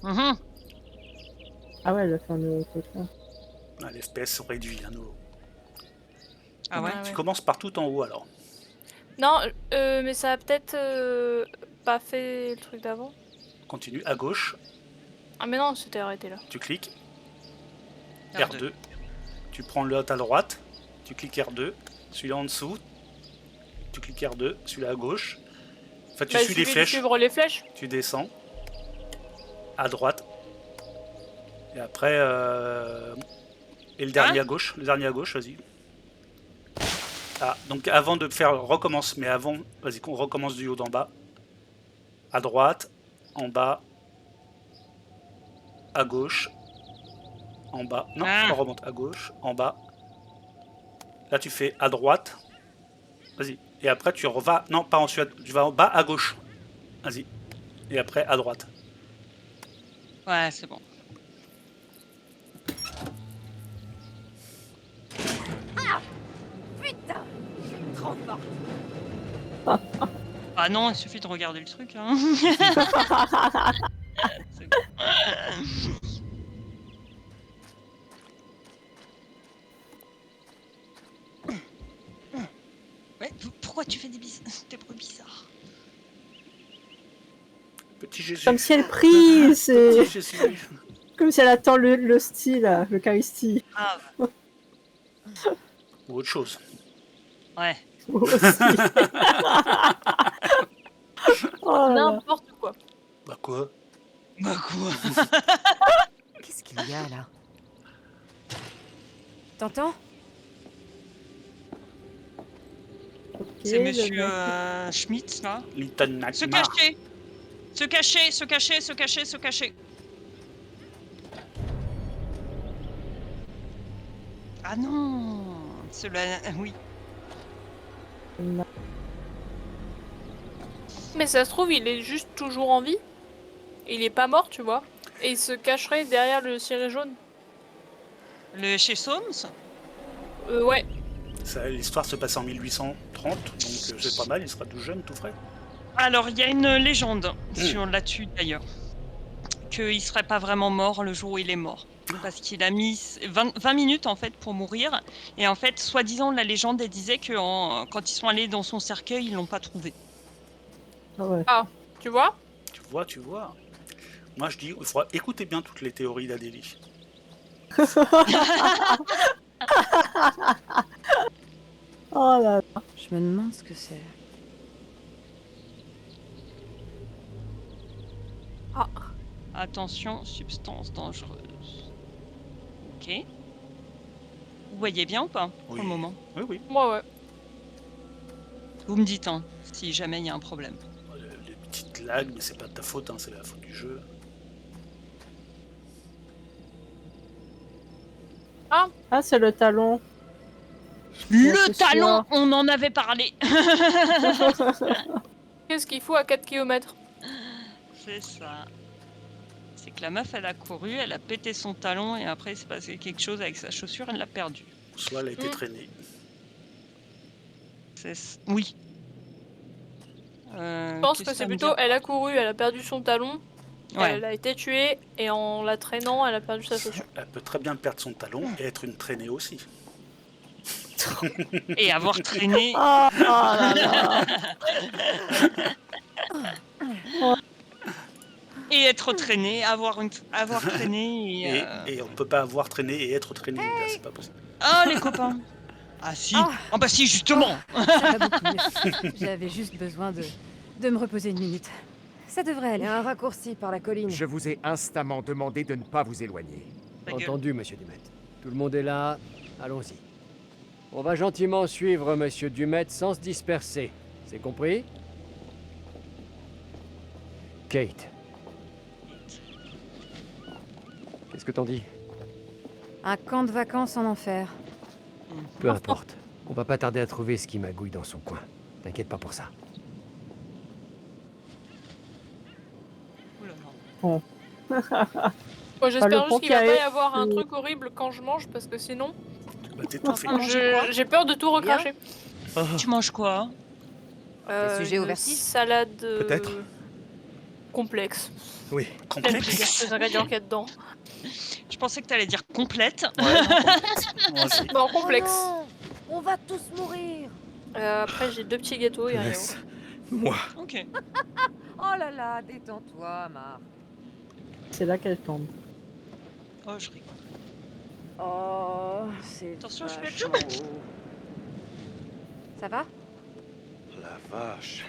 Mhm. Ah ouais, elle a fait un nouveau truc là. Ah, les FPS sont réduits à nouveau. Ah ouais. Tu commences par tout en haut alors. Non, mais ça a peut-être pas fait le truc d'avant. Continue à gauche, Ah mais non, c'était arrêté là. tu cliques R2. R2. Tu prends le à droite, tu cliques R2. Celui-là en dessous, tu cliques R2. Celui-là à gauche. Enfin, tu Bah, il suis les suffit de flèches, suivre les flèches. tu descends à droite. Et après, et le dernier à gauche, vas-y. Ah, donc avant de faire, recommence, mais avant, vas-y, qu'on recommence du haut d'en bas. À droite, en bas, à gauche, en bas. Non, Ah. on remonte à gauche, en bas. Là, tu fais à droite. Vas-y. Et après, tu revas. Non, pas ensuite. Tu vas en bas à gauche. Vas-y. Et après, à droite. Ouais, c'est bon. Putain, trop fort. Ah non, il suffit de regarder le truc. Hein. C'est bon. Ouais, pourquoi tu fais des bruits bizarres? Petit Jésus. Comme si elle prie, c'est Petit Jésus. comme si elle attend le style, l'Eucharistie. Ah, Ou autre chose. ouais. Moi aussi. Oh là là. N'importe quoi. Bah quoi? Bah quoi? Qu'est-ce qu'il y a là? T'entends? Ok, C'est le monsieur mec. Schmitt, là. Linton Se Nightmare. cacher! Se cacher, se cacher, se cacher, se cacher. Ah non! Cela... Oui. Mais ça se trouve, il est juste toujours en vie. Il est pas mort, tu vois. Et il se cacherait derrière le ciré jaune. Le chez Soms? Ouais. L'histoire se passe en 1830, donc c'est pas mal, il sera tout jeune, tout frais. Alors, il y a une légende sur là-dessus, d'ailleurs. Qu'il serait pas vraiment mort le jour où il est mort. Parce qu'il a mis 20 minutes, en fait, pour mourir. Et en fait, soi-disant, la légende, elle disait que quand ils sont allés dans son cercueil, ils l'ont pas trouvé. Ah ouais. Ah, tu vois? Tu vois. Moi je dis, il faudra écouter bien toutes les théories d'Adélie. Oh là là. Je me demande ce que c'est. Ah. Attention, substance dangereuse. Ok. Vous voyez bien ou pas pour Oui. le moment? Oui. Moi, ouais. Vous me dites, hein, si jamais il y a un problème. Les petites lags, mais c'est pas de ta faute, hein, c'est la faute du jeu. Ah, c'est le talon. Le c'est talon, sûr. on en avait parlé. Qu'est-ce qu'il faut à 4 km? C'est ça. C'est que la meuf, elle a couru, elle a pété son talon et après il s'est passé quelque chose avec sa chaussure, elle l'a perdu. Soit elle a été traînée. Oui. Je pense que c'est plutôt, elle a couru, elle a perdu son talon, Ouais. elle a été tuée, et en la traînant, elle a perdu sa chaussure. Elle peut très bien perdre son talon et être une traînée aussi. Et avoir traîné. Oh là là. Et être traîné, avoir traîné Et on peut pas avoir traîné et être traîné, là, c'est pas possible. Oh les copains. Ah si. Ah bah si, justement. Ça va beaucoup mieux. J'avais juste besoin de me reposer une minute. Ça devrait aller. Un raccourci par la colline. Je vous ai instamment demandé de ne pas vous éloigner. Ta gueule. Entendu, monsieur Dumet. Tout le monde est là. Allons-y. On va gentiment suivre monsieur Dumet sans se disperser. C'est compris? Kate. Qu'est-ce que t'en dis? Un camp de vacances en enfer. Peu importe. On va pas tarder à trouver ce qui magouille dans son coin. T'inquiète pas pour ça. Bon, le j'espère juste qu'il va pont pas qui y avoir un a- truc horrible quand je mange, parce que sinon, Bah, t'es tout fait. j'ai peur de tout recracher. Tu manges quoi? Des sujets au une vertige salade... Peut-être. complexe. Oui. J'aime Complexe. dire ces ingrédients qu'il y a dedans. Je pensais que t'allais dire complète. Ouais, non, complexe. Moi aussi. Non, complexe. Oh non, on va tous mourir. Après, j'ai 2 petits gâteaux et un yaourt. Laisse-moi. Ok. Oh là là, détends-toi, Marc. C'est là qu'elle tombe. Oh, je rigole. Oh, c'est Attention, je vais vachement être haut. Ça va? La vache.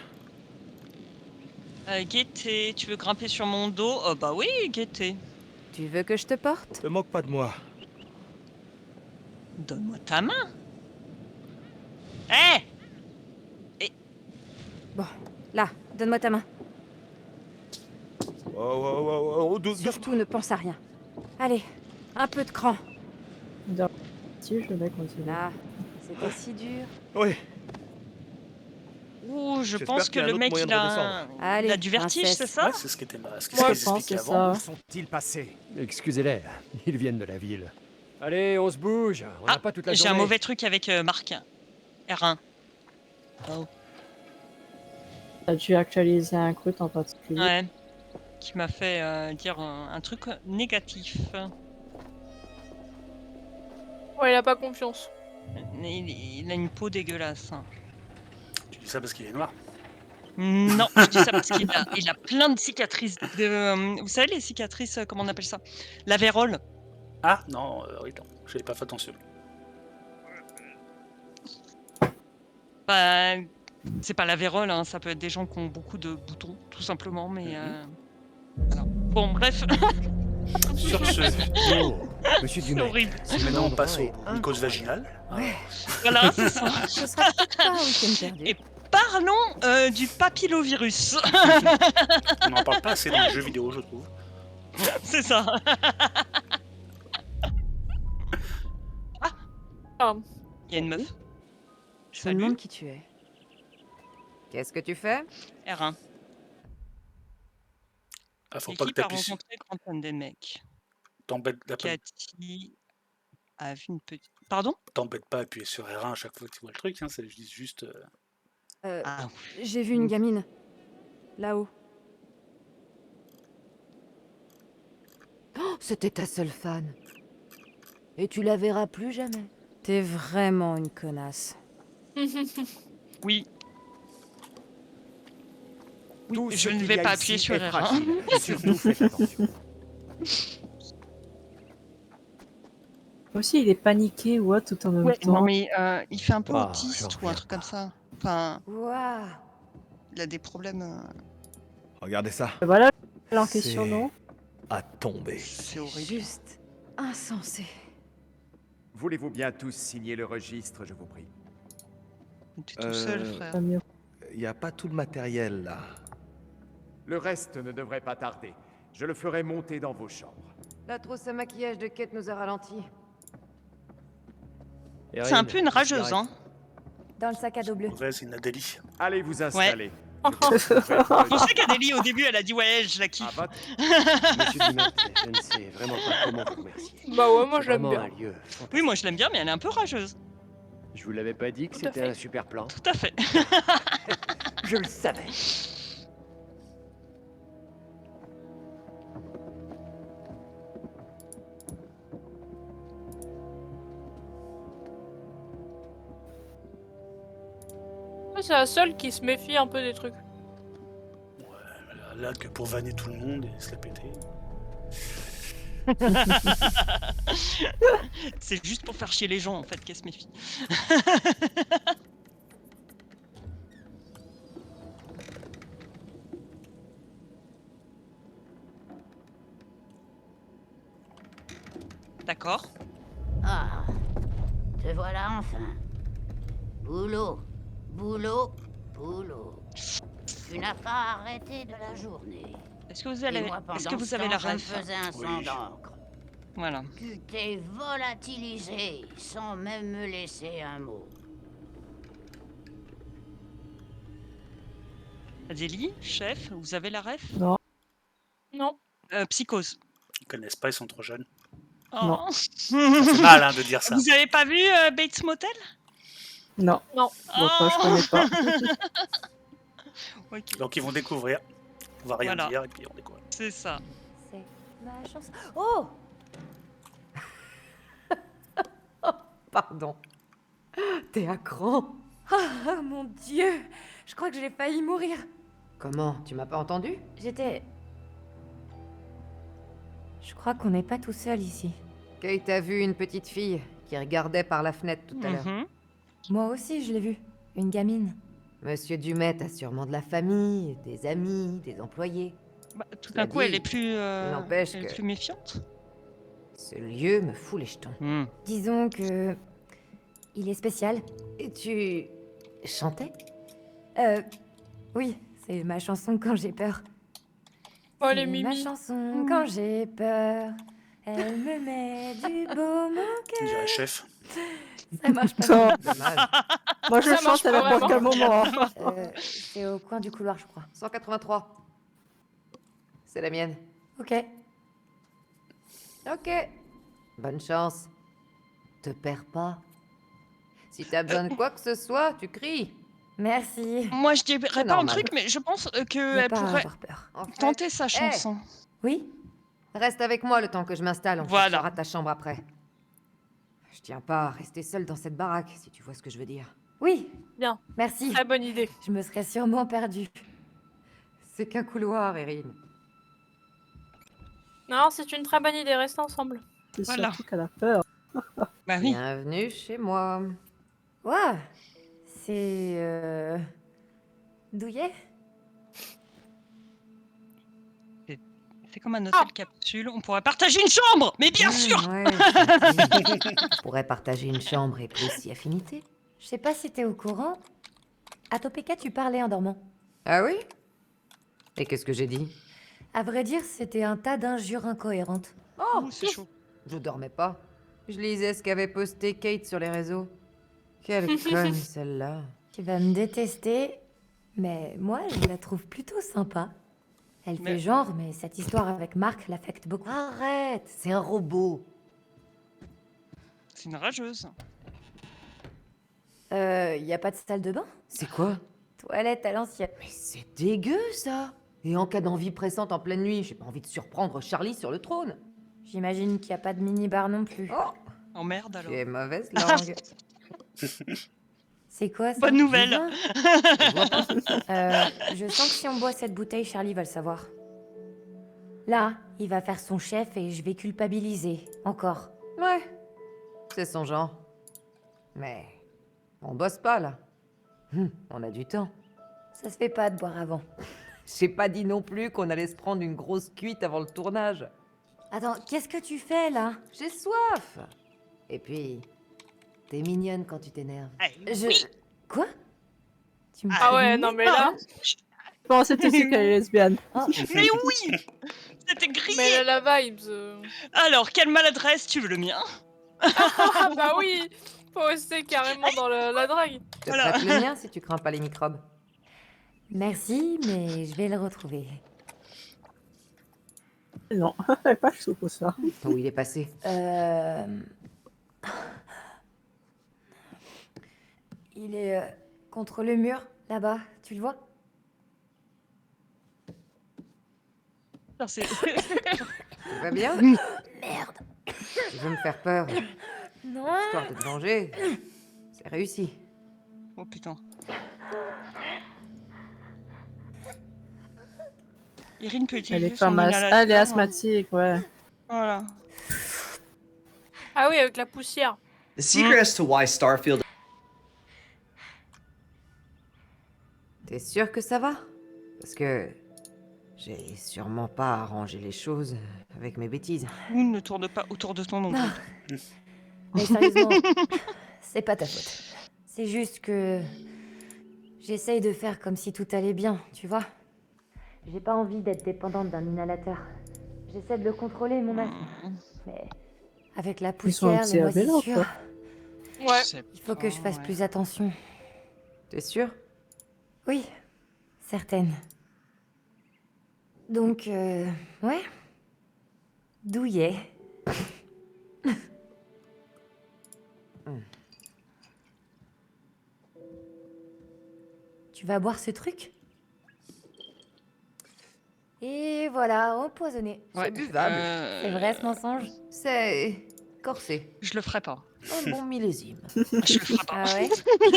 Gaieté, tu veux grimper sur mon dos? Oh bah oui, Gaieté. Tu veux que je te porte? Te moque pas de moi. Donne-moi ta main. Hé Là, donne-moi ta main. Oh, Surtout ne pense à rien. Allez, un peu de cran. Si je vais continuer. Là, c'était si dur. Oui. Ouh, je J'espère pense qu'il que y a un le autre mec, moyen il de a, Allez, il a du vertige, princesse. c'est ça? Ouais, c'est ce qui était ce qui Moi, était je pense expliqué que c'est avant. ça. Où sont-ils passés? Excusez-les, ils viennent de la ville. Allez, on se bouge. On n'a pas toute la J'ai journée. un mauvais truc avec Marc. R1. Oh. T'as dû actualiser un truc en particulier. Ouais. Qui m'a fait dire un truc négatif. Ouais, il a pas confiance. Il a une peau dégueulasse. Hein. Tu dis ça parce qu'il est noir. Non, je dis ça parce qu'il a plein de cicatrices. Vous savez les cicatrices, comment on appelle ça? La vérole. Ah non, oui, non, j'avais pas fait attention. Bah, c'est pas la vérole, hein, ça peut être des gens qui ont beaucoup de boutons, tout simplement, mais... voilà. Bon, bref, Sur ce, Oh, monsieur c'est Dumais. horrible. Si maintenant on passe est aux mycoses vaginales. Voilà, c'est ça. Ce sera peut-être pas un week-end perdu. Et- Parlons du papillovirus. On n'en parle pas assez dans les jeux vidéo, je trouve. C'est ça. Ah, Il y a une meuf. Je me Salut. demande qui tu es. Qu'est-ce que tu fais? R1. Ah, faut pas que L'équipe a t'appuies sur... rencontré Quentin des mecs. T'embête Cathy a vu une petite... Pardon? pas à appuyer sur R1 à chaque fois que tu vois le truc, hein, c'est juste... Ah, J'ai vu une gamine. Là-haut. Oh, c'était ta seule fan. Et tu la verras plus jamais. T'es vraiment une connasse. oui. Oui, Tout je ce ne qu'il vais y a pas ici appuyer sur est R1. fragile. Surtout faites attention. Moi aussi, il est paniqué ou autre tout en même Ouais, temps. non mais il fait un peu Ah, autiste j'en ou un reviens truc comme pas. ça. Enfin, Waouh. il a des problèmes. Regardez ça. Voilà en question, C'est non? à tomber. C'est horrible. Juste insensé. Voulez-vous bien tous signer le registre, je vous prie? T'es tout seul, frère. Pas mieux. Il n'y a pas tout le matériel là. Le reste ne devrait pas tarder. Je le ferai monter dans vos chambres. La trousse à maquillage de Kate nous a ralentis. C'est un peu une rageuse, hein. Dans le sac à dos bleu. Ouais, c'est une Adélie. Allez vous installer. Je pensais qu'Adélie, au début, elle a dit ouais, je la À kiffe. votre Monsieur Dumais, je ne sais vraiment pas comment vous remercier. bah ouais, moi C'est je l'aime vraiment bien. un lieu Oui, fantastique. moi je l'aime bien, mais elle est un peu rageuse. Je vous l'avais pas dit que Tout à c'était fait. un super plan. Tout à fait. Je le savais. Ouais, c'est la seule qui se méfie un peu des trucs. Là, que pour vanner tout le monde et se la péter. C'est juste pour faire chier les gens, en fait, qu'elle se méfie. D'accord. Ah, te voilà enfin. Boulot, boulot, boulot. Tu n'as pas arrêté de la journée. Est-ce que vous Et avez, moi, est-ce que pendant vous ce avez la temps, je me ref? faisais un sang Oui. d'encre. Voilà. Tu t'es volatilisé sans même me laisser un mot. Adélie, chef, vous avez la ref? Non. Non. Psychose. Ils connaissent pas, ils sont trop jeunes. Oh. Non. C'est mal hein, de dire ça. Vous avez pas vu Bates Motel? Non. Non. Bon, ça, je connais pas. Ok. Donc ils vont découvrir. On va rien Voilà. dire et puis on découvre. C'est ça. C'est ma chance. Oh! Pardon. T'es à cran. Oh mon Dieu! Je crois que j'ai failli mourir. Comment? Tu m'as pas entendu? J'étais... Je crois qu'on n'est pas tout seul ici. Kate a vu une petite fille qui regardait par la fenêtre tout à l'heure. Mhm. Moi aussi, je l'ai vu. Une gamine. Monsieur Dumet a sûrement de la famille, des amis, des employés. Bah, tout Cela d'un coup, elle dit, est plus, n'empêche elle est que- plus méfiante. Ce lieu me fout les jetons. Hmm. Disons que... Il est spécial. Et tu... chantais? Oui, c'est ma chanson quand j'ai peur. Oh, les C'est ma mimi. chanson quand j'ai peur. Elle me met du baume au On cœur. dirait chef. Ça marche pas. Ça, Dommage. moi je Ça marche chante à pas n'importe quel moment. C'est au coin du couloir, je crois. 183. C'est la mienne. Ok. Ok. Bonne chance. Te perds pas. Si t'as besoin de quoi que ce soit, tu cries. Merci. Moi, je dirais pas un normal. truc, mais je pense Ne qu'elle pas pourrait avoir peur. En fait, tenter sa chanson. Oui? reste avec moi le temps que je m'installe. On Voilà. cherchera ta chambre après. Je tiens pas à rester seule dans cette baraque, si tu vois ce que je veux dire. Oui. Bien. Merci. Très bonne idée. Je me serais sûrement perdue. C'est qu'un couloir, Erin. Non, c'est une très bonne idée. Restez ensemble. C'est Voilà. surtout qu'elle a peur. Bah oui. Bienvenue chez moi. Ouah. C'est... Douillet? C'est comme un hôtel capsule. On pourrait partager une chambre, mais bien sûr. Ouais, je pourrais partager une chambre et plus si affinité. Je sais pas si t'es au courant. À Topeka, tu parlais en dormant. Ah oui? Et qu'est-ce que j'ai dit? À vrai dire, c'était un tas d'injures incohérentes. Oh, Ouh, c'est chaud. je dormais pas. Je lisais ce qu'avait posté Kate sur les réseaux. Quelle conne, celle-là. Tu vas me détester, mais moi, je la trouve plutôt sympa. Elle Mais- fait genre, mais cette histoire avec Marc l'affecte beaucoup. Arrête, c'est un robot. C'est une rageuse. Y a pas de salle de bain? C'est quoi? Toilette à l'ancienne. Mais c'est dégueu, ça. Et en cas d'envie pressante en pleine nuit, j'ai pas envie de surprendre Charlie sur le trône. J'imagine qu'il y a pas de mini-bar non plus. Oh, Oh merde alors. tu es mauvaise langue. C'est quoi ça? Bonne nouvelle. Du vin Je vois pas. Je sens que si on boit cette bouteille, Charlie va le savoir. Là, il va faire son chef et je vais culpabiliser. Encore. Ouais, c'est son genre. Mais on bosse pas, là. On a du temps. Ça se fait pas de boire avant. J'ai pas dit non plus qu'on allait se prendre une grosse cuite avant le tournage. Attends, qu'est-ce que tu fais là? J'ai soif. Et puis, t'es mignonne quand tu t'énerves. Je... Quoi? Tu me Ah ouais, préviens non mais là. Je pensais aussi qu'elle est lesbienne. Mais oui. C'était grillé. Mais la vibes. Alors, quelle maladresse, tu veux le mien? Ah bah oui. Faut rester carrément dans la drague. Je te Voilà. prête le mien si tu crains pas les microbes. Merci, mais je vais le retrouver. Non, elle est pas chaud pour ça. Où il est passé? Il est contre le mur, là-bas. Tu le vois? Putain, c'est- Tout va bien? Merde. Tu veux me faire peur, Non. histoire de te venger? C'est réussi. Oh putain. Irine peut utiliser Elle est son comme inhalateur. elle est asthmatique, ouais. Voilà. Ah oui, avec la poussière. The secret as to why Starfield T'es sûr que ça va? Parce que j'ai sûrement pas arrangé les choses avec mes bêtises. Ou ne tourne pas autour de ton oncle. Non. Mais sérieusement, c'est pas ta faute. C'est juste que... J'essaye de faire comme si tout allait bien, tu vois? J'ai pas envie d'être dépendante d'un inhalateur. J'essaie de le contrôler, mon asthme. Mais... Avec la Ils sont poussière, les observés, là, moisissures, Ouais. il faut que je fasse plus attention. T'es sûr? Oui, certaine. Donc, ouais. Douillet. Tu vas boire ce truc? Et voilà, empoisonné. C'est buvable. C'est vrai ce mensonge? C'est corsé. Je le ferai pas. Un bon millésime. Je le ferai pas. Ah ouais?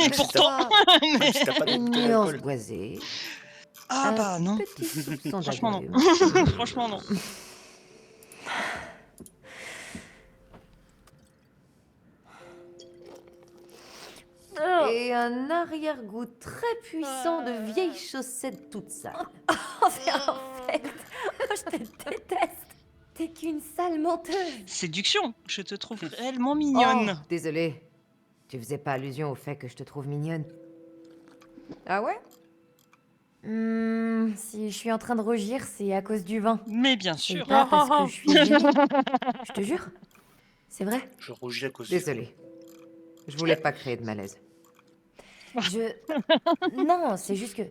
Et pourtant. Même si t'as pas de Une bouteille nuance d'alcool. boisée. Ah un bah non. petit soupçon Franchement non. d'agrumes. Franchement non. Et un arrière-goût très puissant de vieilles chaussettes toutes sales. Oh, c'est infect. Oh, je te déteste. T'es qu'une sale menteuse. Séduction. Je te trouve réellement mignonne. Oh, désolé. Tu faisais pas allusion au fait que je te trouve mignonne. Ah ouais? Si je suis en train de rougir, c'est à cause du vin. Mais bien C'est sûr. pas parce que je suis gênée. Je te jure. C'est vrai. Je rougis à cause Désolé. Je voulais pas créer de malaise. Non, c'est juste que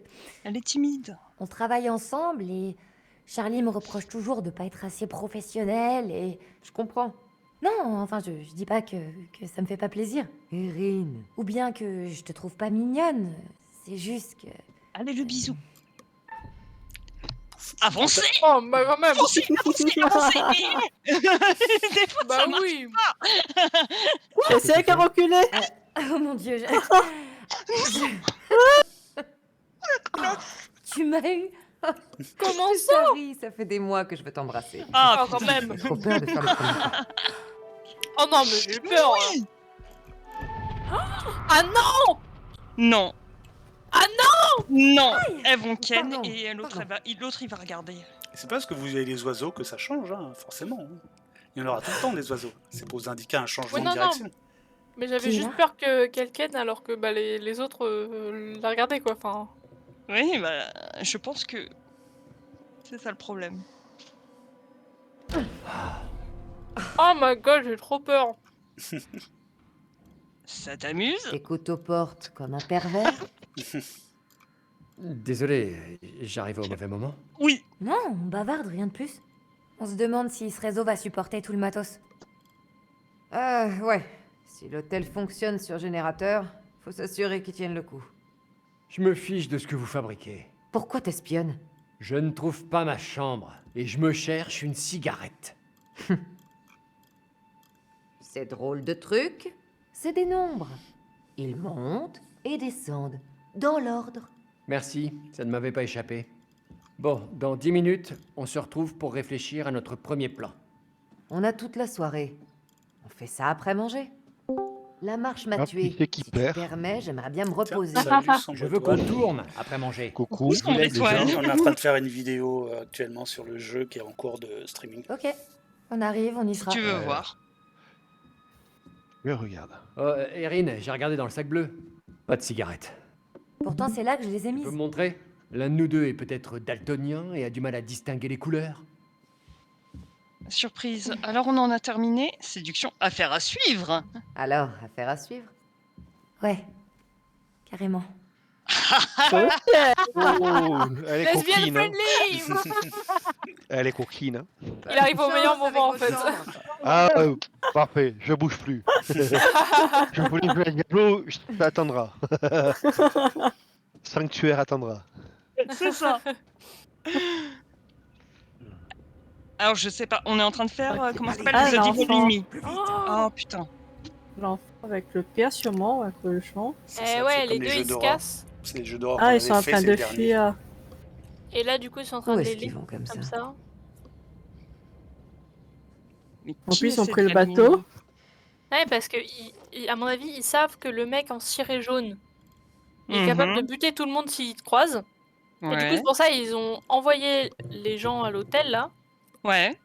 Elle est timide. on travaille ensemble et Charlie me reproche toujours de pas être assez professionnelle et... Je comprends. Non, enfin, je dis pas que ça me fait pas plaisir. Erin. Ou bien que je te trouve pas mignonne. C'est juste que... Allez, le bisou. Avancez. Oh, bah quand même. Avancez. Des fois, Bah ça marche oui. Et c'est elle qui a reculé. Oh mon dieu, Oh, tu m'as eu. Comment ça? Sorry, ça fait des mois que je veux t'embrasser. Ah, Oh, quand même. J'ai trop peur de faire le premier pas. Oh non, mais j'ai eu peur. Ah non. non. Ah Non. Elles vont ken Pardon, et l'autre pardon. l'autre il va regarder. C'est parce que vous avez les oiseaux que ça change, hein, forcément. Il y en aura tout le temps des oiseaux. C'est pour vous indiquer un changement Oui, non, de direction. Mais j'avais Qui juste là peur que quelqu'un, alors que bah, les autres la regardaient quoi. Enfin, Oui, bah je pense que c'est ça le problème. oh my god, j'ai trop peur. Ça t'amuse? Écoute aux portes comme un pervers. Désolé, j'arrive au mauvais moment. Oui. Non, on bavarde, rien de plus. On se demande si ce réseau va supporter tout le matos. Ouais. Si l'hôtel fonctionne sur générateur, faut s'assurer qu'il tienne le coup. Je me fiche de ce que vous fabriquez. Pourquoi t'espionnes? Je ne trouve pas ma chambre et je me cherche une cigarette. C'est drôle de truc. C'est des nombres. Ils montent et descendent, dans l'ordre. Merci, ça ne m'avait pas échappé. Bon, dans 10 minutes, on se retrouve pour réfléchir à notre premier plan. On a toute la soirée. On fait ça après manger. La marche m'a tué. c'est qui Si tu perd. permets, j'aimerais bien me reposer. Salut, Sombre Je veux Étoile. qu'on tourne après manger. Coucou. Sombre vous êtes Étoile. déjà- On est en train de faire une vidéo actuellement sur le jeu qui est en cours de streaming. Ok, on arrive, on y Si sera. tu veux voir. Je regarde. Oh, Erin, j'ai regardé dans le sac bleu. Pas de cigarette. Pourtant, c'est là que je les ai Tu mises. peux me montrer? L'un de nous deux est peut-être daltonien et a du mal à distinguer les couleurs. Surprise. Alors on en a terminé. Séduction. Affaire à suivre. Alors, affaire à suivre. Ouais, carrément. Oh, elle est Lesbian coquine. Hein. friendly. Elle est coquine. Hein. Il arrive au meilleur moment en fait. Ah, parfait. Je bouge plus. Je voulais jouer à Diablo. Ça attendra. Sanctuaire attendra. C'est ça. Alors je sais pas. On est en train de faire comment ça s'appelle Ah, les Evil l'enfant. Enemy. Oh, Oh putain. L'enfant avec le père sûrement, avec le chant. C'est eh ça, ouais, c'est les comme deux jeux ils se d'horreur. cassent. C'est les jeux d'horreur. Ah, qu'on ils sont en avait fait, train c'est de le dernier. fuir. Et là du coup ils sont en train Où de est-ce les qu'ils lire vont comme comme ça? ça. Mais En qui plus, est ils ont cette pris le gamine bateau. Ouais, parce que à mon avis ils savent que le mec en ciré jaune est capable de buter tout le monde s'il te croise. Et du coup Ouais. c'est pour ça ils ont envoyé les gens à l'hôtel là. Ouais.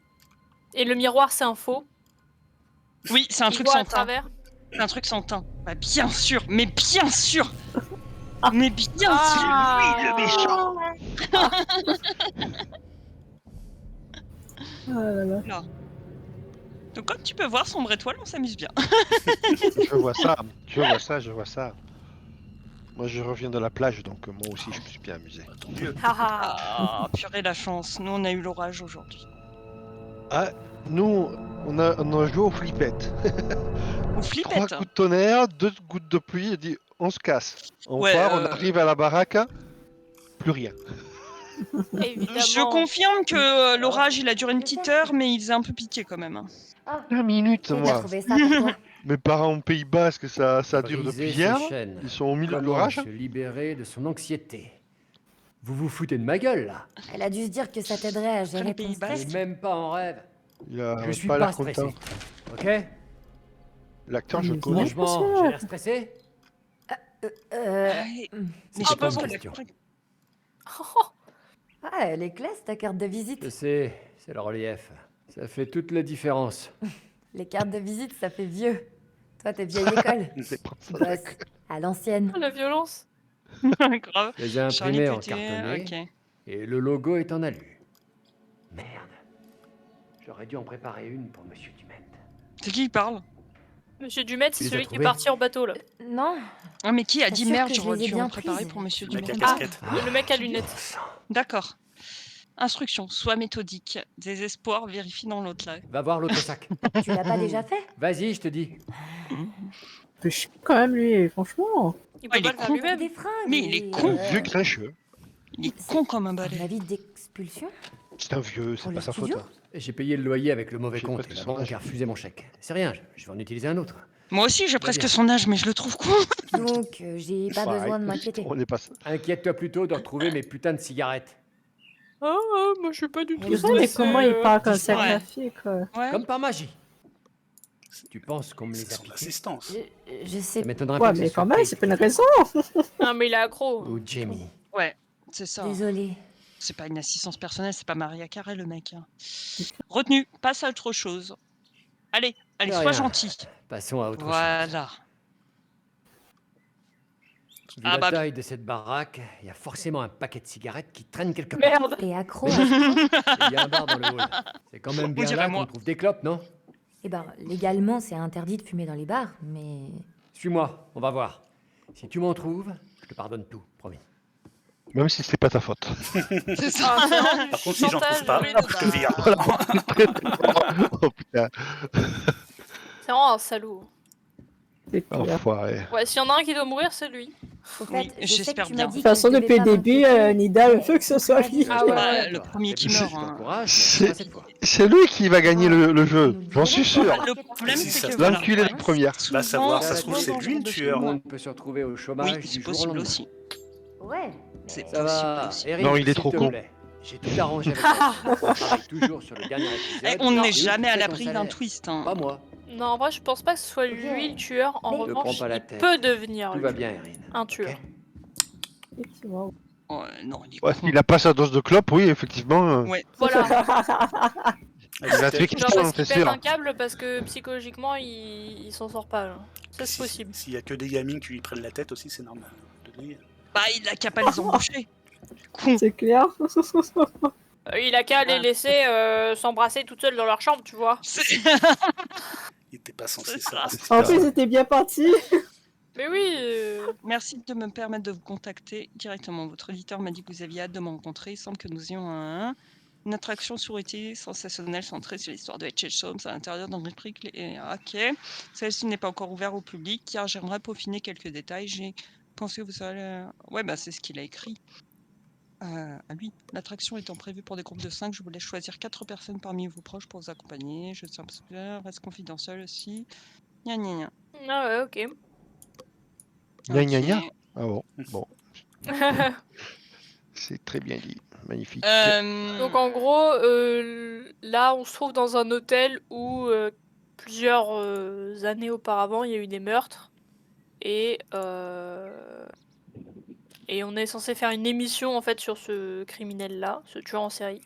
Et le miroir c'est un faux. Oui, c'est un Ils truc voient sans à teint. travers. C'est un truc sans teint. Bah bien sûr. Mais bien sûr. Mais bien sûr. Ah. Oui, le méchant. Ah là là. Donc comme tu peux voir, Sombre Étoile, on s'amuse bien. Je vois ça. Je vois ça. Je vois ça. Moi, je reviens de la plage, donc moi aussi, je me suis bien amusé. Tant mieux. Ah, purée la chance. Nous, on a eu l'orage aujourd'hui. Ah, nous, on a joué aux flippettes. Aux 3 flippettes. coups de tonnerre, 2 gouttes de pluie, et dit on se casse. On Ouais, part, on arrive à la baraque, plus rien. Évidemment. Je confirme que l'orage, il a duré une petite heure, mais il faisait un peu piqué quand même. 5 minutes, T'as moi. trouvé ça pour toi. Mes parents au Pays Basque, ça dure Briser depuis ses hier. chaînes. Ils sont au milieu de Comment l'orage. se libérer de son anxiété. Vous vous foutez de ma gueule, là. Elle a dû se dire que ça t'aiderait à gérer le ton Pays stress. Et même pas en rêve. Il a Je suis pas pas l'air stressé. content. Ok? L'acteur, je le Mais connais. Franchement, j'ai l'air stressé? Mais C'est je pas pense une que question. Ah, elle est classe ta carte de visite. Je sais, c'est le relief. Ça fait toute la différence. Les cartes de visite, ça fait vieux. Toi, t'es vieille école. C'est pour ça. Boss, à l'ancienne. La violence. grave. Je les ai Charlie imprimés en Pété, cartonné. ok. Et le logo est en alu. Merde. J'aurais dû en préparer une pour Monsieur Dumet. C'est qui il parle? Monsieur Dumet, c'est Tu les as celui qui est trouvés parti en bateau là. Non, Ah, mais qui a T'es dit sûr merde, que je j'aurais les ai dû bien en préparer prises pour Monsieur Le mec Dumont. à casquette. Le mec à lunettes. D'accord. Instruction, sois méthodique. Désespoir, vérifie dans l'autre là. Va voir l'autre sac. tu l'as pas déjà fait? Vas-y, je te dis. Fait chier quand même, lui, franchement. Il Ah, peut il pas est le faire con. lui-même. Des fringues. Mais il est et, con. Vieux grincheux. Il est con comme un Un balai. avis d'expulsion? C'est un vieux, c'est Pour pas le sa faute. studio? hein. J'ai payé le loyer avec le mauvais J'ai compte presque et la son banque âge. a refusé mon chèque. C'est rien, je vais en utiliser un autre. Moi aussi, j'ai Va presque bien. son âge, mais je le trouve con. Donc, j'ai pas Ouais, besoin de m'inquiéter. On n'est pas ça. Inquiète-toi plutôt de retrouver mes putains de cigarettes. Moi je suis pas du tout Je sais, mais stressée, comment il parle comme ça Ouais. avec la fille, quoi. Ouais. Comme par magie. Tu penses qu'on me les C'est a son piqués? assistance. Je sais Ça m'étonnerait Ouais, pas que ce mais soit quand même, Kate c'est pas une raison. Non mais il est accro. Ou Jamie. Ouais, c'est ça. Désolée. C'est pas une assistance personnelle, c'est pas Maria Carré le mec. hein. Retenu, passe à autre chose. Allez, De sois rien. gentil. Passons à autre chose. Voilà. Vu Ah la bah- taille de cette baraque, il y a forcément un paquet de cigarettes qui traîne quelque part. Merde. Et accro à ce point? Il y a un bar dans le hall. C'est quand même bien dirait là moi. qu'on trouve des clopes, non? Eh ben, légalement, c'est interdit de fumer dans les bars, mais... Suis-moi, on va voir. Si tu m'en trouves, je te pardonne tout, promis. Même si c'est pas ta faute. C'est ça. Ah, c'est vraiment du Par contre, si j'en trouve chantage, pas, oui, je te vire. Oh putain, C'est vraiment un salaud. C'est clair. enfoiré. Ouais, s'il y en a un qui doit mourir, c'est lui. Au Oui, fait, je sais que j'espère tu bien. m'as dit De toute façon, que je depuis le devais pas début, m'inquiéter, Nida mais- veut que ce soit lui. Ah ouais. Bah, le premier qui meurt. Je hein. t'encourage, mais C'est- pas cette fois. C'est lui qui va gagner le jeu, j'en suis sûr. Le problème, Si, c'est ça que se voilà. L'enculé de première. Souvent, Va savoir, ça souvent, se trouve, c'est dans lui ce le genre de Tout tueur. le film, monde peut se retrouver au chômage Oui, du c'est jour au possible lendemain. aussi. Ouais. C'est mais- Ça va, possible aussi. Eric, Non, il est s'il trop te con. plaît. J'ai tout arrangé avec toi. On travaille toujours sur le dernier épisode. Eh, on Et n'est où jamais tu à fais ton l'abri d'un salaire? twist. hein. Pas moi. Non, en vrai, je pense pas que ce soit lui le tueur. En Mais- Ne revanche, prends pas la il tête. peut devenir Tout lui. va bien, Erin. Un tueur. Ok. Effectivement. Oh, non, il est Ouais, con. s'il a pas sa dose de clope, oui, effectivement. Ouais. Voilà. Il va tuer Genre quelqu'un, parce c'est qu'il pète sûr. un câble parce que psychologiquement, il s'en sort pas. Là. Ça, c'est possible. S'il y a que des gamines qui lui prennent la tête aussi, c'est normal. Bah, il a qu'à pas les embaucher. Con. C'est clair. Il a qu'à les laisser s'embrasser toutes seules dans leur chambre, tu vois. C'est- Il était pas censé C'est ça. ça. En plus, c'était bien parti. Mais oui. Merci de me permettre de vous contacter directement. Votre auditeur m'a dit que vous aviez hâte de me rencontrer. Il semble que nous ayons une attraction souhaitée, sensationnelle, centrée sur l'histoire de H.H. Holmes à l'intérieur d'un réplique. Ok. Celle-ci n'est pas encore ouverte au public car j'aimerais peaufiner quelques détails. J'ai pensé que vous allez... Ouais, bah c'est ce qu'il a écrit. À lui. L'attraction étant prévue pour des groupes de 5, je vous laisse choisir 4 personnes parmi vos proches pour vous accompagner. Je tiens à bien, reste confidentiel aussi. Gna gna gna. Ah ouais, ok. Gna gna gna. Ok. Ah bon, bon, c'est très bien dit. Magnifique. Donc en gros, là, on se trouve dans un hôtel où plusieurs années auparavant, il y a eu des meurtres et on est censé faire une émission en fait sur ce criminel-là, ce tueur en série.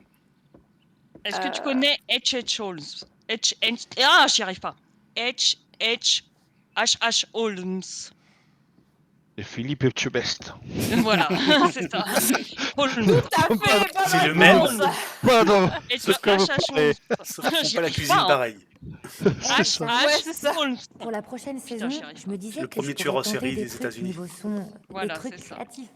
Est-ce que tu connais H.H. Holmes? Ah, j'y arrive pas. H.H. Holmes. Et Philippe Etchebest. Voilà, c'est ça. Holmes. C'est le même. Pardon. Et C'est comme vous H.H. parlez. Holmes. Sauf qu'ils font J'y pas la arrive cuisine pas, hein. pareil. H.H. Ouais, c'est ça. Holmes. Pour la prochaine saison, j'y arrive je me disais Le que premier je tueur pourrais en série tenter des des trucs États-Unis. niveau son, Voilà, des trucs c'est ça. créatifs.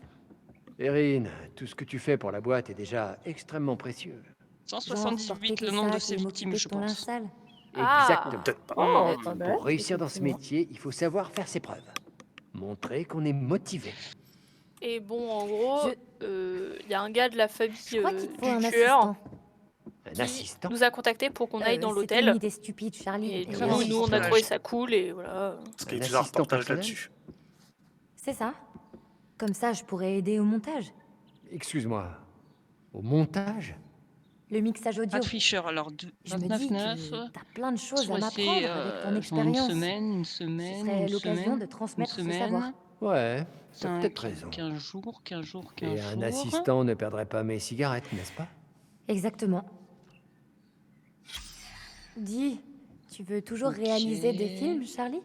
Erin, tout ce que tu fais pour la boîte est déjà extrêmement précieux. Genre 178, porter le tes nombre de sacs ses et victimes, m'occuper je de ton linge pense. sale. Ah. Exactement. Peut-être pas. Oh, Mm. pas bête. Pour réussir dans ce effectivement. métier, il faut savoir faire ses preuves. Montrer qu'on est motivé. Et bon, en gros, il y a un gars de la famille Je crois qu'il faut un du tueur assistant. Un qui assistant? nous a contacté pour qu'on aille dans C'était une l'hôtel. idée stupide, Charlie. Et du Et coup, nous, on a assistant. trouvé ça cool et voilà. Parce qu'il y a Un plusieurs assistant reportages personnel là-dessus. C'est ça. Comme ça, je pourrais aider au montage. Excuse-moi. Au montage? Le mixage audio. Pas de Fisher, alors Je me dis 29,9. que t'as plein de choses à Soit m'apprendre c'est avec ton une expérience. semaine, Ce serait l'occasion de transmettre ce savoir. Ouais, t'as 5, peut-être raison. 15 jours, 15 jours, 15 Et jours. un assistant ne perdrait pas mes cigarettes, n'est-ce pas? Exactement. Dis, tu veux toujours Ok. réaliser des films, Charlie?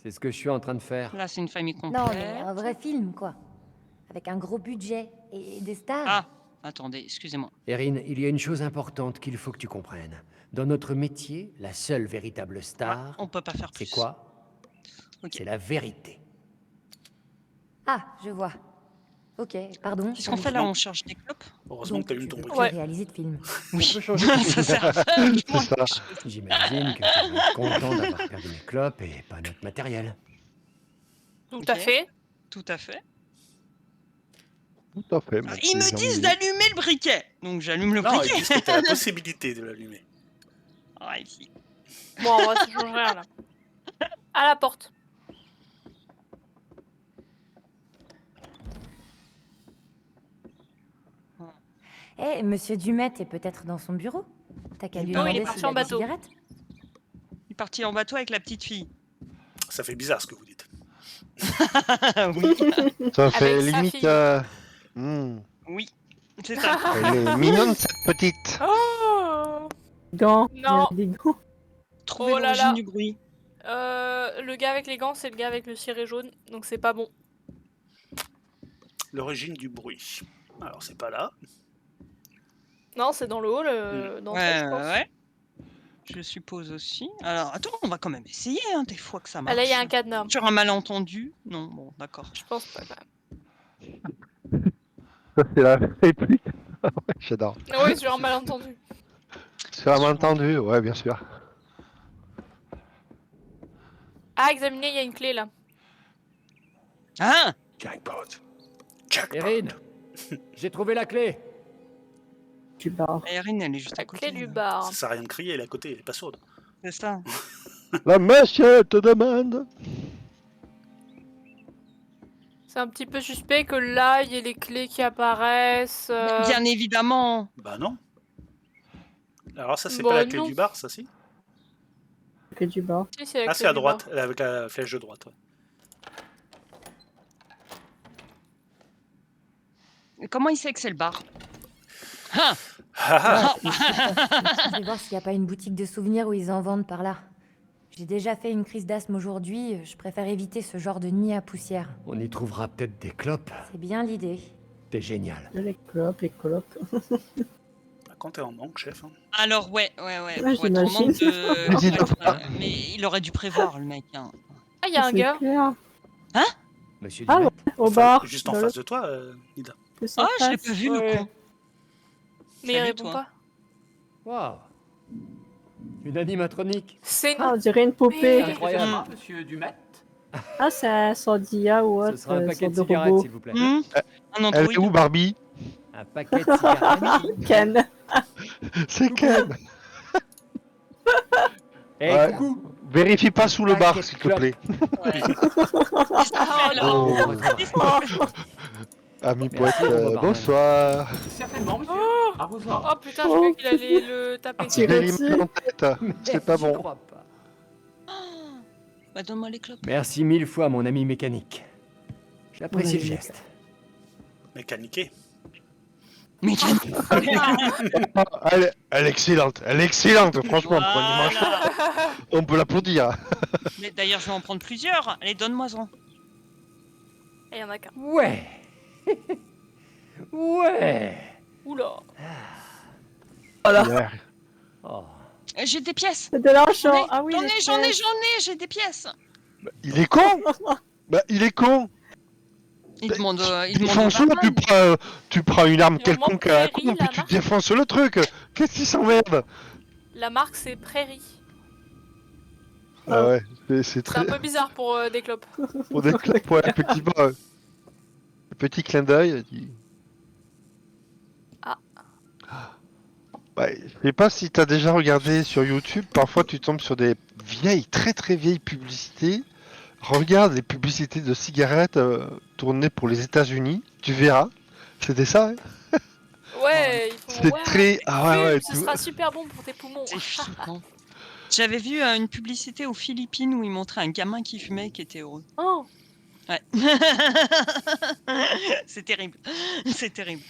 C'est ce que je suis en train de faire. Là, c'est une famille complète. Non, mais un vrai film, quoi. Avec un gros budget et des stars. Ah, attendez, excusez-moi. Erin, il y a une chose importante qu'il faut que tu comprennes. Dans notre métier, la seule véritable star, On peut pas faire plus. c'est quoi? Ok. C'est la vérité. Ah, je vois. Ok, pardon. Qu'est-ce qu'on fait là? On cherche des clopes? Heureusement que t'as Donc, lu tu ton veux briquet. plus Ouais. réaliser de films. Oui, peut changer ça sert à faire C'est ça. J'imagine que tu vas être content d'avoir perdu mes clopes et pas notre matériel. Tout Ok. à fait. Tout à fait. Tout à fait. mon Ils me petit disent Jean-Louis. d'allumer le briquet. Donc j'allume le Non, ils briquet. disent que t'as la possibilité de l'allumer. Ah, ici. Bon, en vrai, ça change rien là. À la porte. Eh, monsieur Dumet est peut-être dans son bureau. T'as qu'à lui Non, il est demander parti s'il a en des bateau. cigarettes. Il est parti en bateau avec la petite fille. Ça fait bizarre ce que vous dites. Oui, Ça fait Avec sa limite. fille. oui. C'est ça. Elle est mignonne cette petite. Oh Gants. Non. Il y a des gants. Trouver Oh là l'origine là. du bruit. Le gars avec les gants, c'est le gars avec le ciré jaune, donc c'est pas bon. L'origine du bruit. Alors, c'est pas là. Non, c'est dans le hall, d'entrée, Ouais, je pense. ouais. Je suppose aussi. Alors, attends, on va quand même essayer, hein, des fois que ça Ah, marche. là, il y a un cadenas. Sur un malentendu. Non, bon, d'accord. Je pense pas, quand même. Ça, c'est la réplique. Ouais, j'adore. Ah oui, sur un malentendu. C'est un malentendu, ouais, bien sûr. Ah, examinez, il y a une clé là. Ah, Jackpot. Jackpot. Erin, j'ai trouvé la clé. Du bar. Erin, elle est juste La à côté. clé du là. bar. Ça sert à rien de crier, elle est à côté, elle est pas sourde. C'est ça. La monsieur te demande. C'est un petit peu suspect que là, il y ait les clés qui apparaissent. Bien évidemment. Bah non. Alors ça, c'est Bon, pas la clé non. du bar, ça si? Que du bar. Si, c'est la Ah, clé c'est à du droite, bar. avec la flèche de droite. Ouais. Comment il sait que c'est le bar? Ah, Ah, ah. Je vais voir s'il n'y a pas une boutique de souvenirs où ils en vendent par là. J'ai déjà fait une crise d'asthme aujourd'hui, je préfère éviter ce genre de nid à poussière. On y trouvera peut-être des clopes. C'est bien l'idée. T'es génial. Les clopes, les clopes. Quand t'es en manque, chef. Hein. alors ouais. Ouais, Pour être en j'imagine. manque de- N'hésite pas. Mais il aurait dû prévoir, le mec. Hein. Ah, il y a un C'est gars. clair. Monsieur Ah Dumet, Au Enfin, bar. juste en dans face de toi, Nida. le Ah, je l'ai face. pas vu, Ouais. le con. Mais il Salut, répond toi. pas. waouh. Une animatronique. C'est Ah, on dirait une poupée. Mais- Incroyable. Monsieur Dumet. Ah, c'est un Sandia ou Ce autre. sera un paquet de sorte cigarettes, robot. s'il vous plaît. Un Elle android. est où, Barbie? Un paquet de cigarettes. Ken. C'est Ken. Eh, Ouais. coucou. Vérifie pas sous le Paquet bar, de s'il te plaît. Ah, alors. On retrouvera. Ami Merci, poète, au revoir, bonsoir. Certainement, monsieur. Oh À vos ordres. Oh putain, je croyais qu'il allait le taper. Je l'ai mis dessus. en tête. C'est pas J'y bon. crois pas. Bah, donne-moi les clopes. Merci mille fois, mon ami mécanique. J'apprécie Ouais, le geste. Mécaniqué. Mais Elle est excellente. Elle est excellente, franchement. Pour un dimanche, on peut l'applaudir. Mais d'ailleurs, je vais en prendre plusieurs. Allez, donne-moi-en. Et il y en a qu'un. Ouais. Ouais. Oula. Ouais. Oh. J'ai des pièces. C'est de l'argent. Ah oui, J'en les ai, pièces. j'ai des pièces. Il est con. Bah, il est con. Il demande. Défonce-le, tu prends une arme Il remonte quelconque à la Prairie, con, puis la tu marque. défonces le truc. Qu'est-ce qui s'emmerde? La marque, c'est Prairie. Ah ouais, c'est C'est très. un peu bizarre pour des clopes. Pour des clopes, ouais, effectivement. Petit clin d'œil. Elle dit... Ah. Ouais, je sais pas si t'as déjà regardé sur YouTube, parfois tu tombes sur des vieilles, très très vieilles publicités. Regarde les publicités de cigarettes tournées pour les États-Unis, tu verras. C'était ça, hein. Ouais, ils font. C'est Ouais, très. Ah ouais, ouais, fume, ce sera super bon pour tes poumons. C'est flippant. J'avais vu une publicité aux Philippines où ils montraient un gamin qui fumait et qui était heureux. Oh. Ouais. C'est terrible. C'est terrible.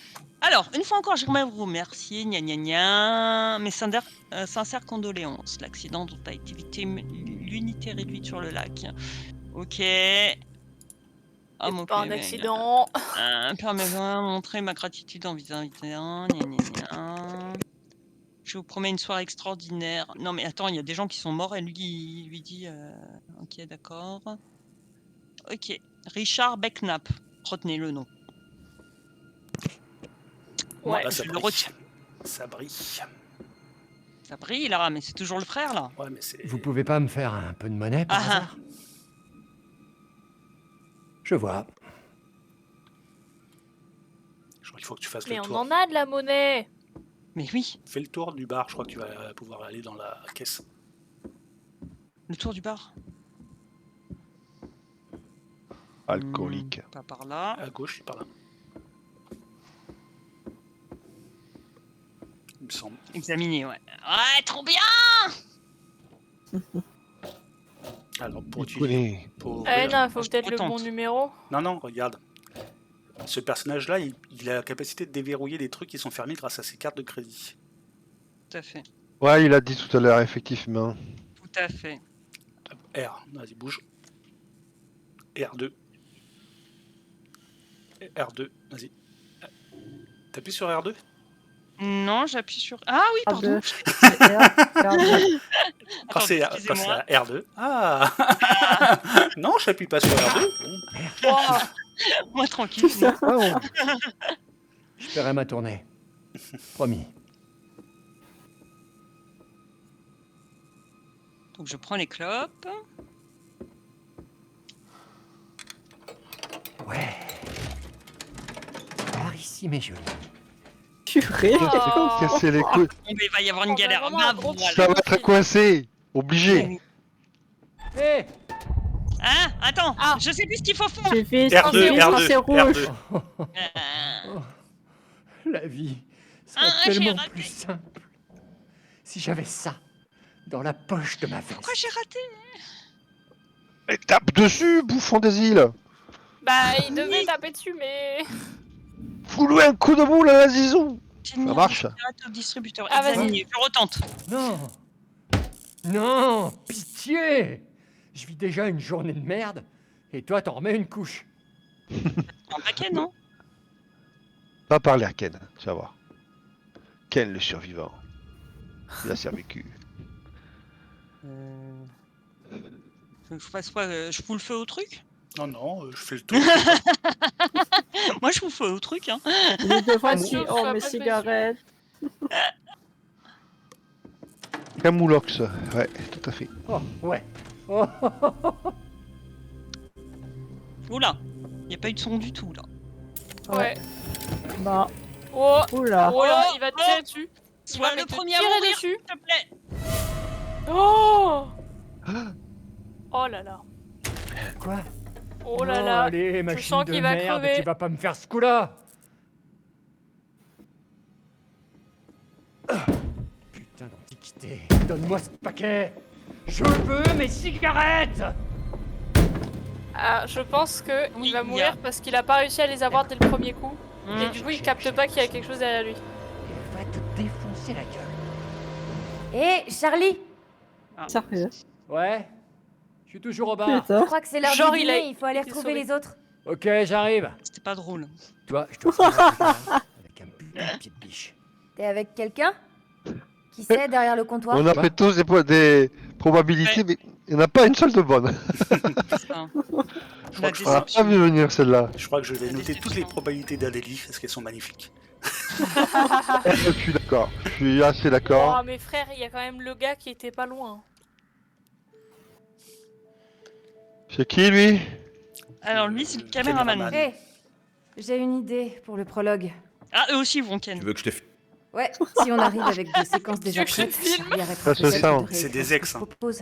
Alors, une fois encore, j'aimerais vous remercier, gna gna gna, mes sincères condoléances. L'accident dont a été victime l'unité réduite sur le lac. Ok. Ah, mon Pas un PV. accident. Permettez-moi de montrer ma gratitude en visant gna gna gna. Je vous promets une soirée extraordinaire. Non mais attends, il y a des gens qui sont morts et lui, il lui dit... Ok, d'accord. Ok. Richard Becknap. Retenez le nom. Ouais. Là, je ça le brille. retiens. Ça brille. Ça brille là, mais c'est toujours le frère là. Ouais, mais c'est... Vous pouvez pas me faire un peu de monnaie par Ah, hasard? Je vois. Je crois qu'il faut que tu fasses Mais le on tour. en a de la monnaie. mais oui, Fais le tour du bar, je crois que tu vas pouvoir aller dans la caisse. le tour du bar. alcoolique. Pas par là. À gauche, par là. Il me semble. Examiner, ouais. Ouais, trop bien. Alors, pour Il utiliser... connaît. Pour... Eh non, il faut je peut-être le retente. bon numéro. Non, regarde. Ce personnage-là, il a la capacité de déverrouiller des trucs qui sont fermés grâce à ses cartes de crédit. Tout à fait. Ouais, il a dit tout à l'heure, effectivement. Tout à fait. R, vas-y, bouge. R2. R2, vas-y. T'appuies sur R2? Non, j'appuie sur... Ah oui, pardon. Quand c'est excusez-moi. R2. Ah non, j'appuie pas sur R2. Bon. Wow. Moi, tranquille. Je paierai ma tournée. Promis. Donc, je prends les clopes. Ouais. Par ici, mes jolies. Purée. Oh. Casser les couilles. Mais il va y avoir une On va galère. vraiment Bah, un gros voilà. Ça va être coincé. Obligé. Hé Hein? Attends, Ah. je sais plus ce qu'il faut faire. J'ai fait R2, c'est R2, rouge. R2. La vie serait j'ai tellement raté. plus simple si j'avais ça dans la poche de ma veste. Pourquoi j'ai raté? Et tape dessus, bouffon des îles. Bah, il devait taper dessus, mais. Fous-lui un coup de boule à la zizou. J'ai mis Ça marche. au distributeur. Ah, vas-y. Examiner, je retente. Non Non Pitié. Je vis déjà une journée de merde, et toi t'en remets une couche. Un paquet, non? Va parler à Ken, tu vas voir. Ken le survivant. Il a survécu. Faut que je fasse quoi? Je fous le feu au truc? Non, je fais le tour. Moi, je fous le feu au truc, hein. Les deux fois, sûr, oh, sois mes pas cigarettes. Camoulox, ouais, tout à fait. Oh, ouais. Oh, Oula, il n'y a pas eu de son du tout, là. Ouais. Bah, Oh. oula. Oh là, il va te tirer dessus. Il Sois va le te premier à tirer mourir, dessus. s'il te plaît. Oh. Oh là là. quoi? Oh là là. Allez, machine sens de qu'il va merde, crever. tu vas pas me faire ce coup-là. Putain d'antiquité, donne-moi ce paquet. Je veux mes cigarettes. Ah, je pense que Oui, il va il y a- mourir parce qu'il a pas réussi à les avoir dès le premier coup. Mmh. Et du coup, il capte pas qu'il y a quelque chose derrière lui. Il va te défoncer la gueule. Hé, Charlie! Sérieux. Ouais? Je suis toujours au bar. Je crois que c'est l'heure Genre, du il a dîner, il faut aller été retrouver sauvé. les autres. Ok, j'arrive. C'était pas drôle. Toi, je te retrouve avec un putain de pied de biche. T'es avec quelqu'un? Qui c'est derrière le comptoir? On a fait tous des probabilités, mais il n'y en a pas une seule de bonne. Putain. Je La crois que On n'a pas vu venir celle-là. je crois que je vais noter toutes les probabilités d'Adélie parce qu'elles sont magnifiques. Je suis d'accord. Je suis assez d'accord. Oh, mes frères, il y a quand même le gars qui était pas loin. C'est qui lui? Alors lui, c'est le caméraman. Caméraman. Hé, J'ai une idée pour le prologue. Ah, eux aussi vont ken. Tu veux que je te... Ouais, si on arrive avec des séquences déjà veux que je prêtes, filme Charlie arrêtera Ça se peut-être sent. de réécrire C'est des ce que ex, je hein. propose.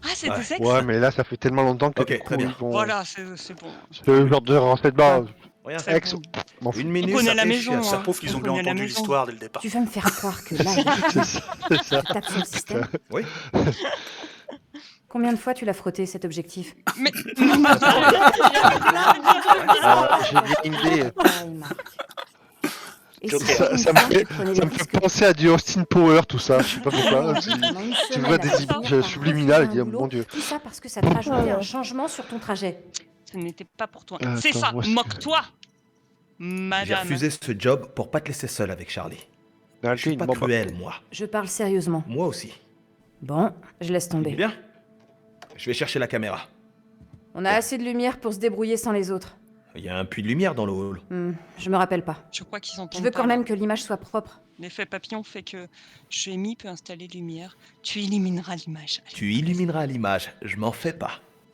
Ah, c'est Ouais. des ex. Ouais, mais là, ça fait tellement longtemps que Ok, du coup, très bien. ils vont... Voilà, c'est bon. Ce genre de renseignement, Rien. C'est ex, bon. m'en fous. Une On minute, connaît ça la fait maison, chier, ça. Ça hein. prouve qu'ils On ont bien connaît la entendu maison. l'histoire dès le départ. Tu veux me faire croire que là, C'est ça, c'est ça. tu tapes sur le système? Oui. Combien de fois tu l'as frotté cet objectif? Mais J'ai bien une idée. Pareil, Marc. Et si Joker. pour une Ça fois, me fait, tu prenais ça le me fait risque penser à du Austin Power, tout ça. Je sais pas pourquoi. pendant une Tu semaine vois à des finir images par subliminales et refuser un dire, boulot, mon Dieu. Tout ça parce que ça te rajoutait un changement sur ton trajet. ce n'était pas pour toi. Attends, C'est ça, moi, c'est- moque-toi, J'ai madame. refusé ce job pour pas te laisser seul avec Charlie. Ah, Je suis pas bon, bah, cruel, moi. Je parle sérieusement. Moi aussi. Bon, je laisse tomber. Bien. Je vais chercher la caméra. On a assez de lumière pour se débrouiller sans les autres. Il y a un puits de lumière dans le hall. Je me rappelle pas. Je crois qu'ils Je entendent veux pas, quand là. même que l'image soit propre. L'effet papillon fait que Jamie peut installer lumière. Tu élimineras l'image. Tu illumineras l'image, je m'en fais pas.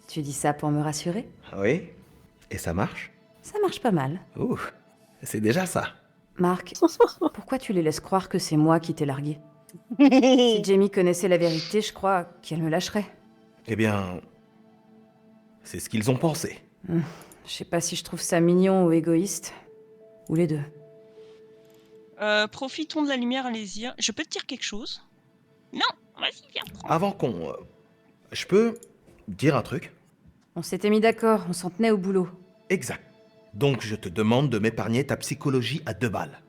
Tu dis ça pour me rassurer? Oui. Et ça marche? Ça marche pas mal. Ouh, c'est déjà ça. Marc, pourquoi tu les laisses croire que c'est moi qui t'ai largué? Si Jamie connaissait la vérité, je crois qu'elle me lâcherait. Eh bien, c'est ce qu'ils ont pensé. Je sais pas si je trouve ça mignon ou égoïste. Ou les deux. Profitons de la lumière, allez-y. Je peux te dire quelque chose? Non, vas-y, viens. Avant qu'on... je peux dire un truc? On s'était mis d'accord, on s'en tenait au boulot. Exact. Donc je te demande de m'épargner ta psychologie à 2 balles.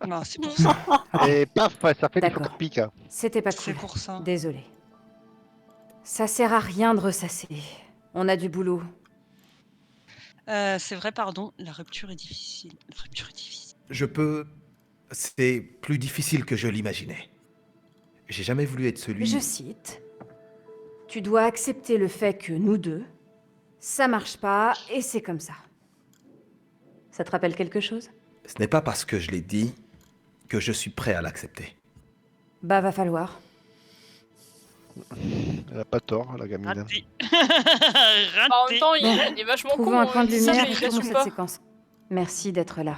Non, c'est pour ça. Et paf, ça fait des D'accord. photos piques. Hein. C'était pas C'est cool. pour ça. Désolée. Ça sert à rien de ressasser. On a du boulot. C'est vrai, pardon. La rupture est difficile. La rupture est difficile. Je peux... C'est plus difficile que je l'imaginais. J'ai jamais voulu être celui... Je cite. Tu dois accepter le fait que nous deux, ça marche pas et c'est comme ça. Ça te rappelle quelque chose? Ce n'est pas parce que je l'ai dit que je suis prêt à l'accepter. Bah va falloir. Elle a pas tort, la gamine. Raté. En même temps, il est vachement con. Trouvons un coin de il dit ça, lumière mais et il tournons l'assume cette pas. séquence. Merci d'être là.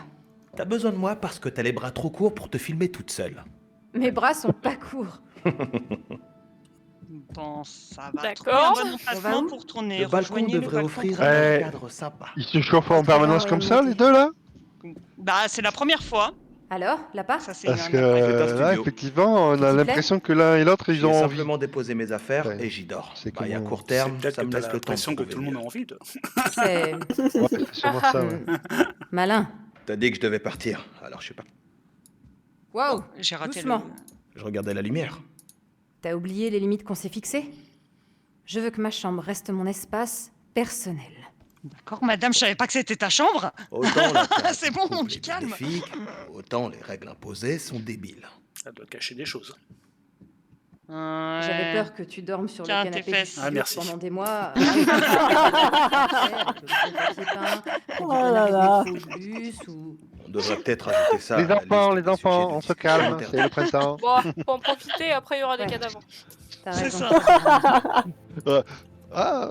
T'as besoin de moi parce que t'as les bras trop courts pour te filmer toute seule. Mes bras sont pas courts. Bon, ça va. D'accord. Trouver un bon On va emplacement où? pour tourner. Le balcon Rejoignez le devrait balcon offrir pour- Ouais. un cadre sympa. Ils se chauffent en permanence comme ça, les deux, là? Bah, c'est la première fois. Alors, là-bas? Ça, c'est Parce un que après. C'est un là, studio. effectivement, on Qui a t'y plaît l'impression que l'un et l'autre, ils J'ai ont envie. simplement déposé mes affaires Ouais. et j'y dors. C'est Bah, et à comment- court C'est terme, peut-être ça que me t'as laisse le temps de l'impression que trouver tout le monde a mieux. envie de... C'est Ouais, c'est sûrement ça, ouais. malin. T'as dit que je devais partir, alors je sais pas. Waouh! J'ai raté Doucement. Je regardais la lumière. T'as oublié les limites qu'on s'est fixées? Je veux que ma chambre reste mon espace personnel. D'accord, madame, je savais pas que c'était ta chambre. Autant la case C'est bon, prouve du les calme. bénéfiques, autant les règles imposées sont débiles. Ça doit cacher des choses. J'avais peur que tu dormes sur Tiens, le tes canapé fesses. du Ah, studio merci. pendant des mois. Oh là là. On devrait peut-être ajouter ça. Les à la enfants, liste les des sujets enfants, de on se discussion calme, interne. c'est le printemps. Bon, faut en profiter, après il y aura des Ouais. cadavres. T'as C'est raison. ça. Ah,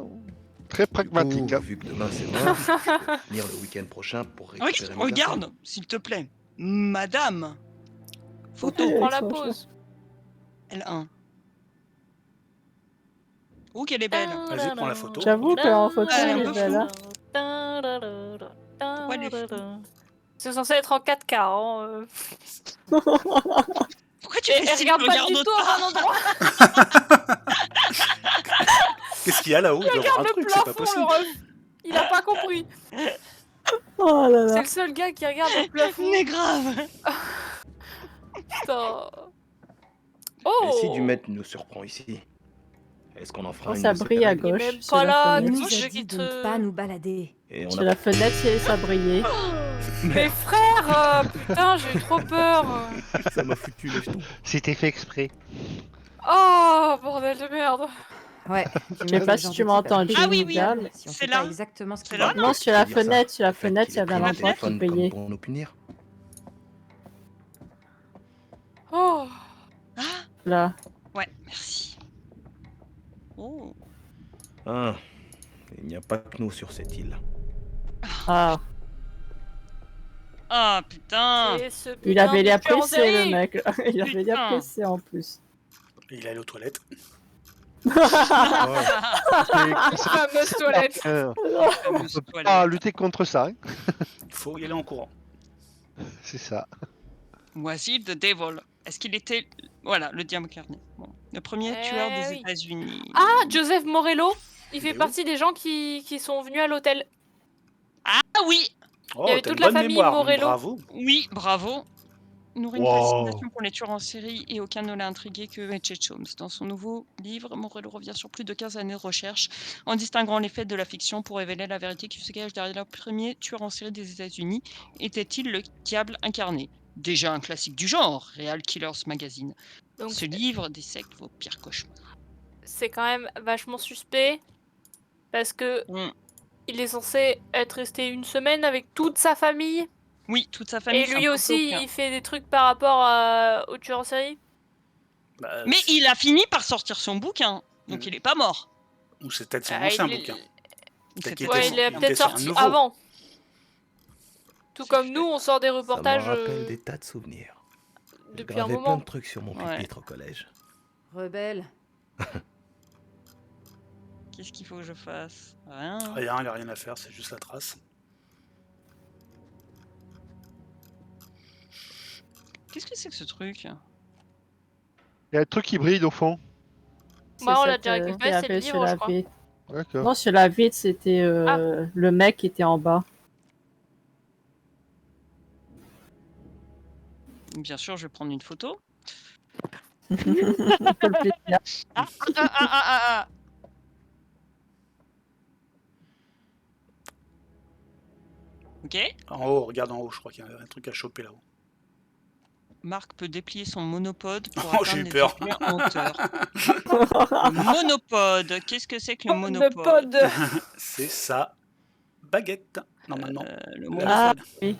très pragmatique. Du Hein. coup, vu que demain c'est mort, je vais venir le week-end prochain pour Oui, récupérer mes regarde, affaires. s'il te plaît. Madame. Photo. Ok. Prends la Franchement. pause. L1. Oh, qu'elle est belle. Vas-y, prends la photo. J'avoue qu'en photo, Elle est un il peu est belle. Hein. Pourquoi elle est floue? C'est censé être en 4K. Hein. Pourquoi tu Et fais si regarde tu pas regardes du tout autant au bon endroit. Qu'est-ce qu'il y a là-haut? Il y aura un Regarde le truc, c'est pas plafond, possible. le ref. Il a pas compris. Oh là C'est là. le seul gars qui regarde le plafond. Mais grave. Putain. Et Oh. si Dumet nous surprend ici, est-ce qu'on en fera Oh, une ça de ces brille à périodes gauche. même sur pas la là, On fenêtre. nous Je a veux dit qu'il de te- ne pas nous balader. Et on Sur a... la fenêtre, ça brillait. Mais frère, putain, j'ai eu trop peur. ça m'a foutu les jetons. C'était fait exprès. Oh, bordel de merde. Ouais. Je sais pas si tu m'entends, Ah oui, oui, Jingle. Si on c'est fait pas là. exactement ce C'est qu'il là, dit. Non, sur la Je veux dire fenêtre, ça. sur la Le fait fenêtre, qu'il il y ait avait pris un le endroit qui téléphone payait. comme pour nous punir. Oh. Ah, Là. ouais, merci. Oh. Ah, il n'y a pas que nous sur cette île. Ah, Ah putain. C'est ce il putain avait de l'air tueur en pressé, série. le mec. Il avait l'air Putain. pressé en plus. Et il est allé aux toilettes. Fameuse toilette. On peut pas lutter contre ça. Hein. Il faut y aller en courant. C'est ça. Was-il the devil? Est-ce qu'il était... Voilà, le diable incarné. Bon. Le premier tueur des oui. États-Unis. Ah, Joseph Morello, il fait Léo. partie des gens qui sont venus à l'hôtel. Ah oui. Oh, y avait t'as toute une la bonne famille mémoire, Morello. bravo. Oui, bravo. Nourrit une Wow. fascination pour les tueurs en série et aucun ne l'a intrigué que H.H. Holmes. Dans son nouveau livre, Morello revient sur plus de 15 années de recherche en distinguant les faits de la fiction pour révéler la vérité qui se cache derrière le premier tueur en série des États-Unis. Était-il le diable incarné? Déjà un classique du genre, Real Killers Magazine. Donc Ce livre dissèque vos pires cauchemars. c'est quand même vachement suspect parce que Mm. il est censé être resté une semaine avec toute sa famille. Oui, toute sa famille. Et c'est lui un peu aussi, glauque, hein. il fait des trucs par rapport au tueur en série. Bah, Mais il a fini par sortir son bouquin, donc il est pas mort. Ou c'est peut-être son Ah, ancien il- bouquin. Peut-être C'était qu'il Ouais, était il est il peut-être était sur un sorti nouveau. avant. Tout Si, comme je- nous, on sort des Ça me reportages rappelle des tas de souvenirs. J'ai depuis un gravé plein moment. de trucs sur mon Ouais. pupitre au collège. Rebelle. Qu'est-ce qu'il faut que je fasse? Rien. Rien, il a rien à faire, c'est juste la trace. Qu'est-ce que c'est que ce truc? Il y a un truc qui brille au fond. Bah, on l'a cette, déjà récupéré, qu'il y c'est le avait sur livre, la je crois. vitre. D'accord. Non, sur la vitre, c'était le mec qui était en bas. Bien sûr, je vais prendre une photo. Un peu le plaisir. Ah. Ok. En haut, regarde en haut, je crois qu'il y a un truc à choper là-haut. Marc peut déplier son monopode pour Oh, j'ai atteindre eu les peur. objets en hauteur. Le monopode, qu'est-ce que c'est que le Le monopode? pod. C'est sa baguette, normalement. Le Ah, monopode. oui.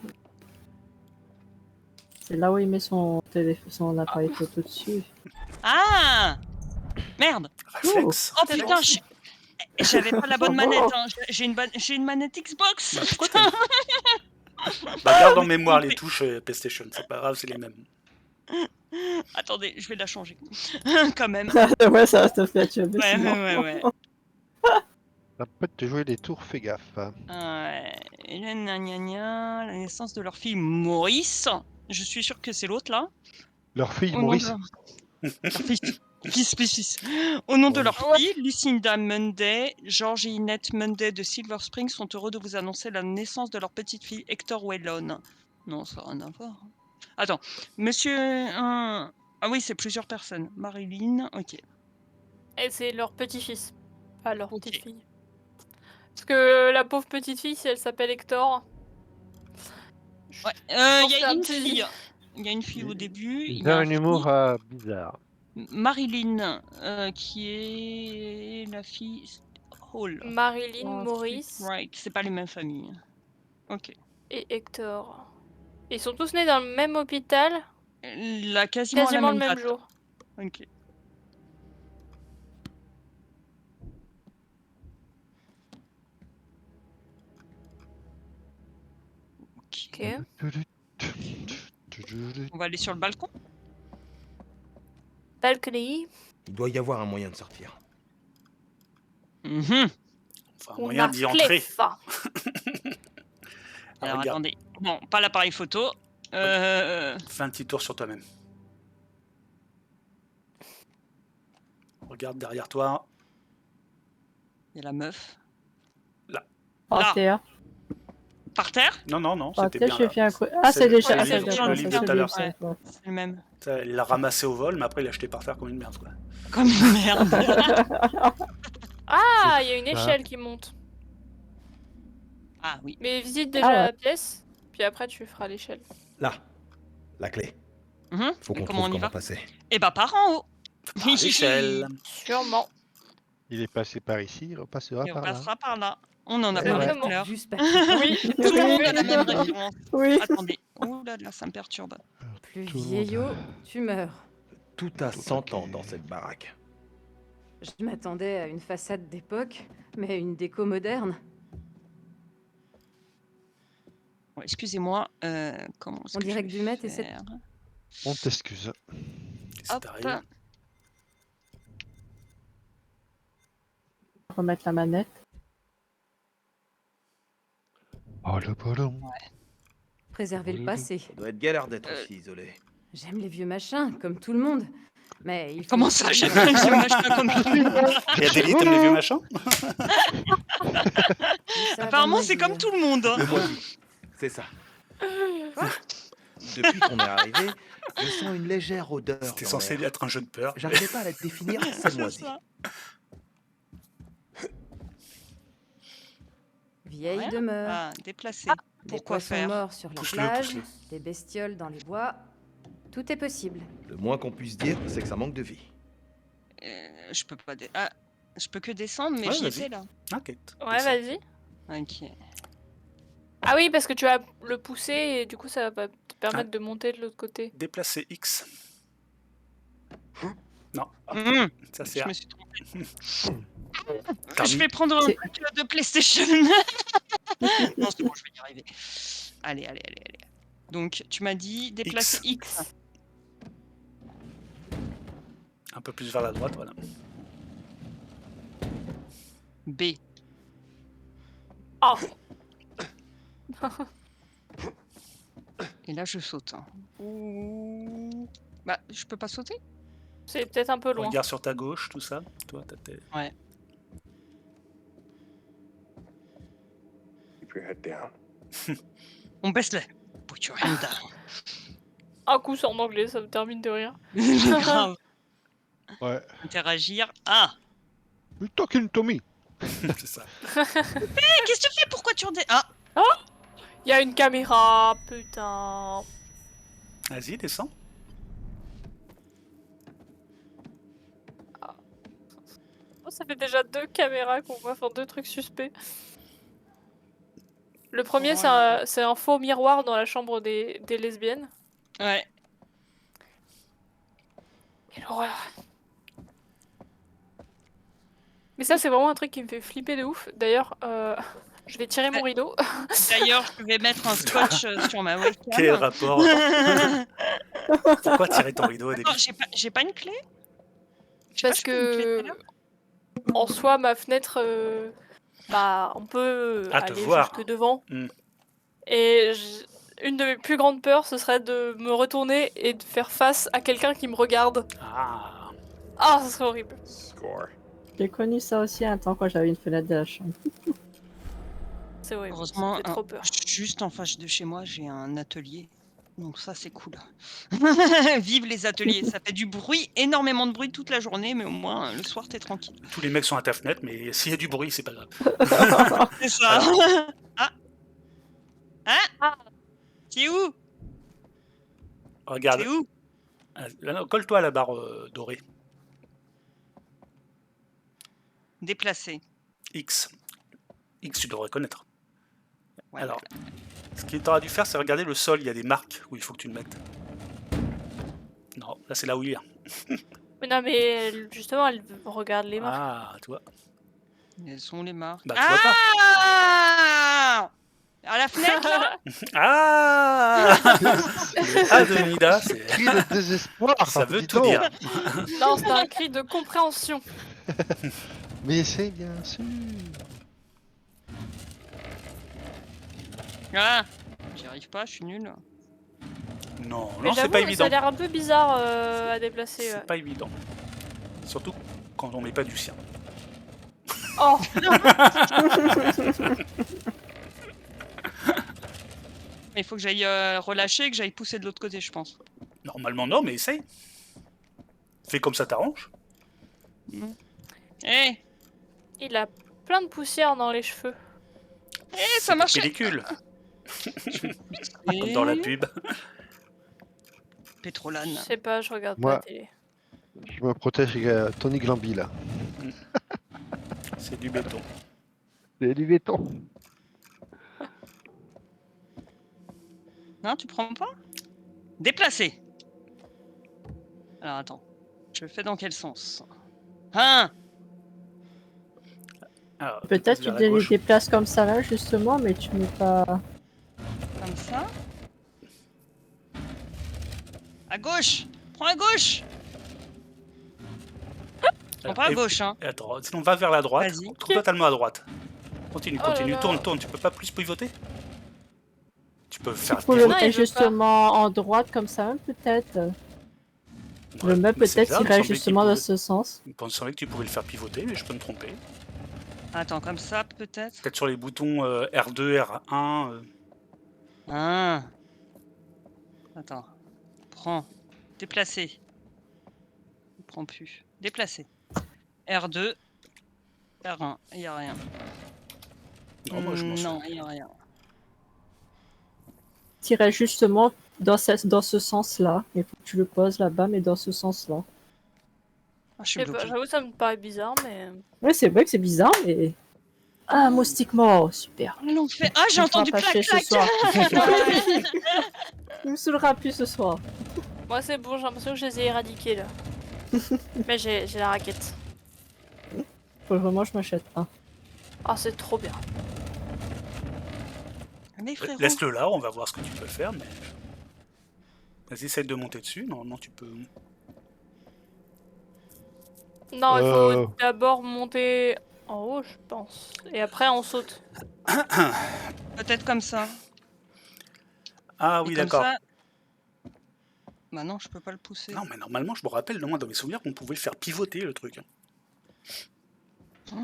C'est là où il met son téléphone, son appareil photo dessus. Ah Merde. Réflexe. Oh putain, j'avais pas la bonne manette. Hein. J'ai une manette Xbox. Bah, pourquoi t'as Bah, garde en mémoire les touches PlayStation, c'est pas grave, c'est les mêmes. Attendez, je vais la changer. Quand même. Ouais, ça va te faire tuer. Ouais. Ça peut te jouer des tours, fais gaffe. Ouais. Gna, gna, gna, la naissance de leur fille Maurice. Je suis sûr que c'est l'autre là. Leur fille, Au nom Maurice. de leur fils. Au nom de leur fille, Lucinda Munday, George et Inette Munday de Silver Spring sont heureux de vous annoncer la naissance de leur petite fille Hector Whelan. Non, ça n'a rien à voir. Attends, monsieur... Ah oui, c'est plusieurs personnes. Marilyn, ok. Et c'est leur petit-fils, pas leur petite-fille. Parce que la pauvre petite-fille, si elle s'appelle Hector... Ouais, il y a une fille. Il y a une fille au début. Ils ont un humour bizarre. Marilyn, qui est la fille... Hall. Marilyn, Maurice Right, c'est pas les mêmes familles. Ok. et Hector. Ils sont tous nés dans le même hôpital, Quasiment la le même même date. jour. Ok. Ok. On va aller sur le balcon. Balcony. Il doit y avoir un moyen de sortir. Mhm. Enfin, On moyen a d'y entrer. Clef. Alors regarde. attendez. Bon, pas l'appareil photo. Fais un petit tour sur toi-même. Regarde derrière toi. Il y a la meuf. Là. Par terre. Par terre? Non, Par c'était terre, bien je là. fais un coup. Ah, c'est déjà. le Ah, c'est livre, déjà. le livre de tout à l'heure. Ouais, c'est le même. Ça, il l'a ramassé au vol, mais après il l'a jeté par terre comme une merde, quoi. Comme une merde. Ah, il y a une échelle qui monte. Ah oui. Mais visite déjà Ah ouais. la pièce, puis après tu feras l'échelle. Là, la clé. Mhm. Faut Et qu'on comment trouve on y comment va? passer. Eh bah par en haut. Par l'échelle. Sûrement. Il est passé par ici, il repassera Et on par là. passera par là. On en a Eh parlé ouais. tout à l'heure. Juste pas Oui, tout le monde a la même Oui. référence. Oui. Attendez. Oh là là, ça me perturbe. plus Tout le monde. vieillot, tu meurs. Tout a 100 ans dans cette baraque. Je m'attendais à une façade d'époque, mais une déco moderne. Ouais, excusez-moi, comment est-ce On que je dirait vais que Dumet essaie de... faire? On t'excuse. C'est Hop. arrivé. Remettre la manette. Oh le bolon. Préserver le passé. Ça doit être galère d'être aussi isolé. J'aime les vieux machins, comme tout le monde. Mais il faut... Comment ça, j'aime les vieux machins comme tout le monde? Et Adélie, t'aimes les vieux machins? Apparemment, c'est comme tout le monde. Le moisi. C'est ça. Depuis qu'on est arrivé, je sens une légère odeur. C'était dans censé l'air. être un jeu de peur. J'arrivais pas à la définir, c'est le moisi. Vieille Ouais. demeure. Ah, déplacé. Des Pourquoi poissons faire? morts sur la Pousse-le, plage, pousse-le. des bestioles dans les bois. Tout est possible. Le moins qu'on puisse dire, c'est que ça manque de vie. Je peux pas... Ah, je peux que descendre, mais Ouais, j'y vas-y. étais, là. T'inquiète. Ouais, vas-y. Ok. Ah oui, parce que tu vas le pousser et du coup, ça va te permettre de monter de l'autre côté. Déplacer X. Non, Mmh. ça c'est Je A. me suis trompée. T'as Je mis- vais prendre un C'est- truc de PlayStation. Non, c'est bon, je vais y arriver. Allez, allez, allez, allez. Donc, tu m'as dit déplacer X. un peu plus vers la droite, voilà. B. Oh. Et là, je saute. Hein. Ouh. Bah, je peux pas sauter? C'est peut-être un peu loin. Regarde sur ta gauche, tout ça. Toi, t'as tes... Ouais. Keep your head down. On baisse le. Put your hand down. Un coup, c'est en anglais, ça me termine de rire. Grave. Ouais. Interagir. Ah! You talking to me? c'est ça. Qu'est-ce que tu fais? Pourquoi tu redescends? Ah! Il y a une caméra, putain. Vas-y, descends. Oh, ça fait déjà 2 caméras qu'on voit faire 2 trucs suspects. Le premier, c'est un faux miroir dans la chambre des lesbiennes. Ouais. Quelle horreur. Mais ça, c'est vraiment un truc qui me fait flipper de ouf. D'ailleurs, je vais tirer mon rideau. D'ailleurs, je vais mettre un scotch sur ma webcam. Quel rapport? Pourquoi tirer ton rideau, Adélie? Non, j'ai pas une clé? Je sais Parce pas, je peux une clé que, tout à l'heure. en soi, ma fenêtre, bah, on peut Ah, te aller voir. jusque devant. Hmm. Et une de mes plus grandes peurs, ce serait de me retourner et de faire face à quelqu'un qui me regarde. Ah. Ah, ça serait horrible. Score. J'ai connu ça aussi un temps quand j'avais une fenêtre de la chambre. C'est horrible. Heureusement, ça fait trop peur. juste en face de chez moi, j'ai un atelier. Donc ça, c'est cool. Vive les ateliers. Ça fait du bruit, énormément de bruit toute la journée, mais au moins, le soir, t'es tranquille. Tous les mecs sont à ta fenêtre, mais s'il y a du bruit, c'est pas grave. C'est ça. Ah. Ah. C'est où? Regarde. C'est où? Là, non, colle-toi à la barre dorée. Déplacer. X. X, tu devrais connaître. Ouais, Alors, ce qu'il t'aurait dû faire, c'est regarder le sol. Il y a des marques où il faut que tu le mettes. Non, là, c'est là où il est. Mais non, mais justement, elle regarde les marques. Ah, tu vois. Elles sont les marques. Bah, tu vois pas. Ah! À la fenêtre, là? Ah Ah, de Nida, c'est... Cri de désespoir. Ça veut dis tout donc. dire. Non, c'est un cri de compréhension. Mais c'est bien sûr. Ah! J'y arrive pas, je suis nul. Non, Mais non, c'est j'avoue, pas ça évident. a l'air un peu bizarre à déplacer. C'est pas évident. Surtout quand on met pas du sien. Oh Mais il faut que j'aille relâcher et que j'aille pousser de l'autre côté, je pense. Normalement, non, mais essaye. Fais comme ça t'arrange. Eh! Il a plein de poussière dans les cheveux. Eh, ça marche! Pellicule. Comme dans la pub. Pétrolane. Je sais pas, je regarde Moi- pas la télé. Je me protège Tony Glamby là. C'est du béton. C'est du béton. Non, tu prends pas? Déplacer! Alors attends. Je fais dans quel sens? Hein? Alors, Peut-être vers tu la les gauche. déplaces comme ça là justement, mais tu mets pas. Comme À gauche. Prends à gauche. Prends pas à Et- gauche, hein. et attends, sinon va vers la droite. Vas-y. Totalement à droite. Continue, Oh là continue, là. tourne. Tu peux pas plus pivoter? Tu peux faire Faut le Non, pivoter. il mettre veut justement en droite comme ça, peut-être. Ouais, Le meuble mais c'est peut-être bizarre, il irait me semblait justement qu'il dans pouvait- ce sens. Il me semblait que tu pouvais le faire pivoter, mais je peux me tromper. Attends, comme ça, peut-être. Peut-être sur les boutons R2, R1. Ah. Attends. Prends. Déplacer. Il prend plus. Déplacer. R2. R1. Il n'y a rien. Non, moi je m'en Non, souviens. il n'y a rien. T'irais justement dans ce sens-là. Il faut que tu le poses là-bas, mais dans ce sens-là. Ah, je Je suis sais pas, bloqué. j'avoue, ça me paraît bizarre, mais. Ouais, c'est vrai que c'est bizarre, mais... Ah, moustique mort, super. On fait... Ah, j'ai On entendu sera pas chez clac ce clac. soir. Il me saoulera plus ce soir. Moi, c'est bon, j'ai l'impression que je les ai éradiqués là. Mais j'ai la raquette. Faut vraiment que je m'achète un. Ah, c'est trop bien. Allez, frérot. Laisse-le là, on va voir ce que tu peux faire. Mais... Vas-y, essaye de monter dessus. Normalement, tu peux. Non, il faut d'abord monter en haut, je pense. Et après, on saute. Peut-être comme ça. Ah Et oui, comme d'accord. ça- Bah non, je peux pas le pousser. Non, mais normalement, je me rappelle, moi, dans mes souvenirs, qu'on pouvait le faire pivoter le truc. Oh,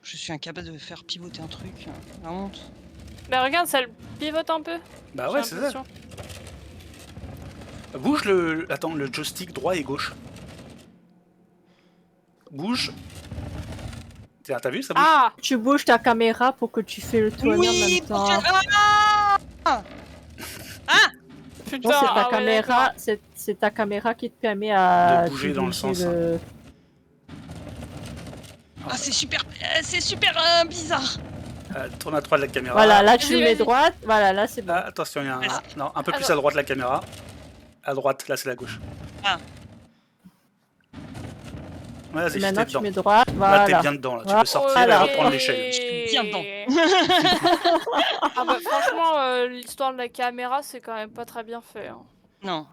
je suis incapable de faire pivoter un truc. La honte. Mais regarde, ça le pivote un peu. Bah j'ai ouais, c'est ça. l'impression. Bouge le. Attends, le joystick droit et gauche. Bouge. Tiens, t'as vu ça bouge? Ah! Tu bouges ta caméra pour que tu fais le tourner en Oui, même temps. Ah Putain, Non, c'est ta ah ouais, caméra, d'accord. c'est ta caméra qui te permet à De bouger dans le diriger sens, le- Ah, c'est super bizarre. Tourne à droite de la caméra. Voilà, là tu Vas-y, mets vas-y. droite, voilà, là c'est bon. Ah, attention, il y a un. Vas-y. Non, un peu plus Alors- à droite de la caméra. À droite, là c'est la gauche. Ah. Vas-y, Et j'étais maintenant tu dedans. mets droite, Là, voilà. t'es bien dedans, là. Tu Voilà. peux sortir Voilà. et reprendre l'échelle. Je suis bien dedans. Ah bah franchement, l'histoire de la caméra, c'est quand même pas très bien fait. Hein. Non.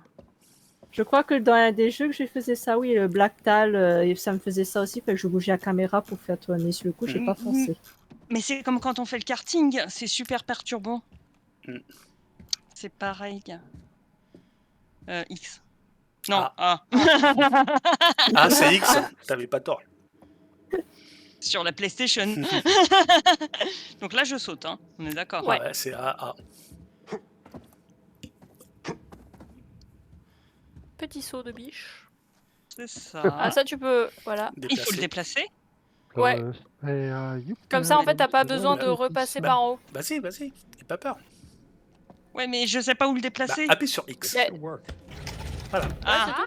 Je crois que dans un des jeux que je faisais ça, oui, le Black Tal, ça me faisait ça aussi, fait que je bougeais la caméra pour faire tourner sur le coup, j'ai pas forcé. Mais c'est comme quand on fait le karting, c'est super perturbant. Mm. C'est pareil. X. Non, Ah. A. Ah, c'est X. T'avais pas tort. Sur la PlayStation. Donc là, je saute, hein. On est d'accord. Ouais, c'est A. Petit saut de biche. C'est ça. Ah ça tu peux, voilà. Il faut le déplacer. Ouais. Comme ça en fait t'as pas besoin de repasser par en haut. Vas-y, n'aie pas peur. Ouais, mais je sais pas où le déplacer. Appuie sur X. Mais- Voilà. Ah,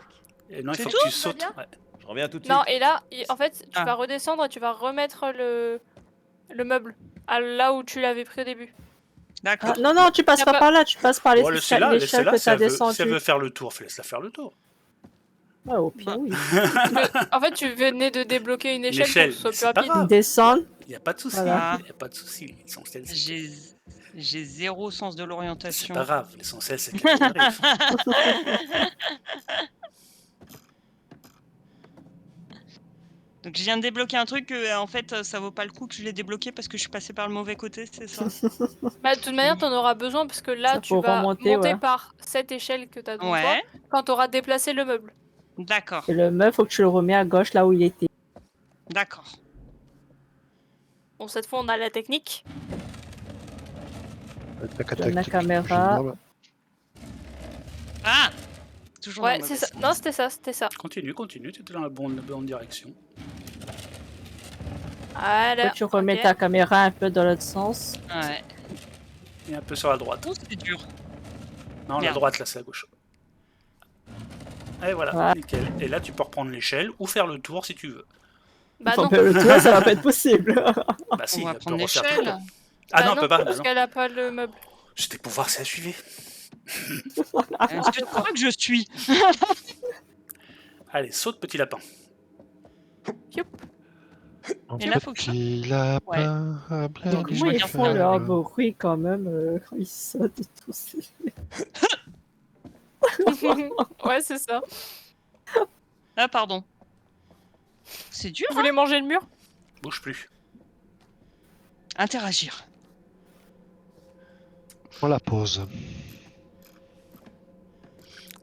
Et non, il C'est faut tout que tu sautes. Ouais. Je reviens tout de Non suite. et là, en fait tu Ah. vas redescendre et tu vas remettre le meuble à là où tu l'avais pris au début. d'accord. Ah, non, non, tu passes Y a pas pas- par là, tu passes par Bon, laissez-la, l'échelle que si t'as elle veut- descendu. si elle veut faire le tour, laisse-la faire le tour. Ouais, au pire, oui. En fait tu venais de débloquer une échelle, échelle, pour que ce soit c'est plus pas rapide. grave. Descendre. Il n'y a pas de souci. Voilà. Il n'y a pas de souci. L'essentiel, c'est J'ai zéro sens de c'est l'orientation. pas grave. L'essentiel, c'est qu'elle y arrive. Donc je viens de débloquer un truc que en fait ça vaut pas le coup que je l'ai débloqué parce que je suis passé par le mauvais côté, c'est ça? Bah de toute manière t'en auras besoin parce que là Ça, tu faut vas remonter, monter ouais. par cette échelle que t'as devant toi Ouais, quand t'auras déplacé le meuble. d'accord, Et le meuf, faut que tu le remets à gauche là où il était. d'accord. Bon cette fois on a la technique. Donne la caméra. Ah! Toujours dans Ouais le c'est mauvais ça. sens. Non c'était ça. Continue, tu es dans la bonne direction. Voilà. Après, tu remets ok. ta caméra un peu dans l'autre sens. Ouais. Et un peu sur la droite. Oh, c'est dur. Non, la Merde. droite, là, c'est la gauche. Et voilà, Ouais. nickel. Et là, tu peux reprendre l'échelle ou faire le tour si tu veux. Bah Faut non. faire le tour, ça va pas être possible. Bah si, On va elle peut prendre refaire tout le l'échelle. tour. Ah Bah non, elle peut pas. parce non. qu'elle a pas le meuble. C'était pour voir si elle suivait. Est-ce que tu crois que je suis? Allez, saute, petit lapin. Et là, faut que Petit lapin a bien Donc, du je Comment ils regarde font bien. leur bruit quand même quand ils sautent et tout. Ouais, c'est ça. Ah, pardon. C'est dur, Vous voulez manger le mur? Bouge plus. Interagir. On la pose.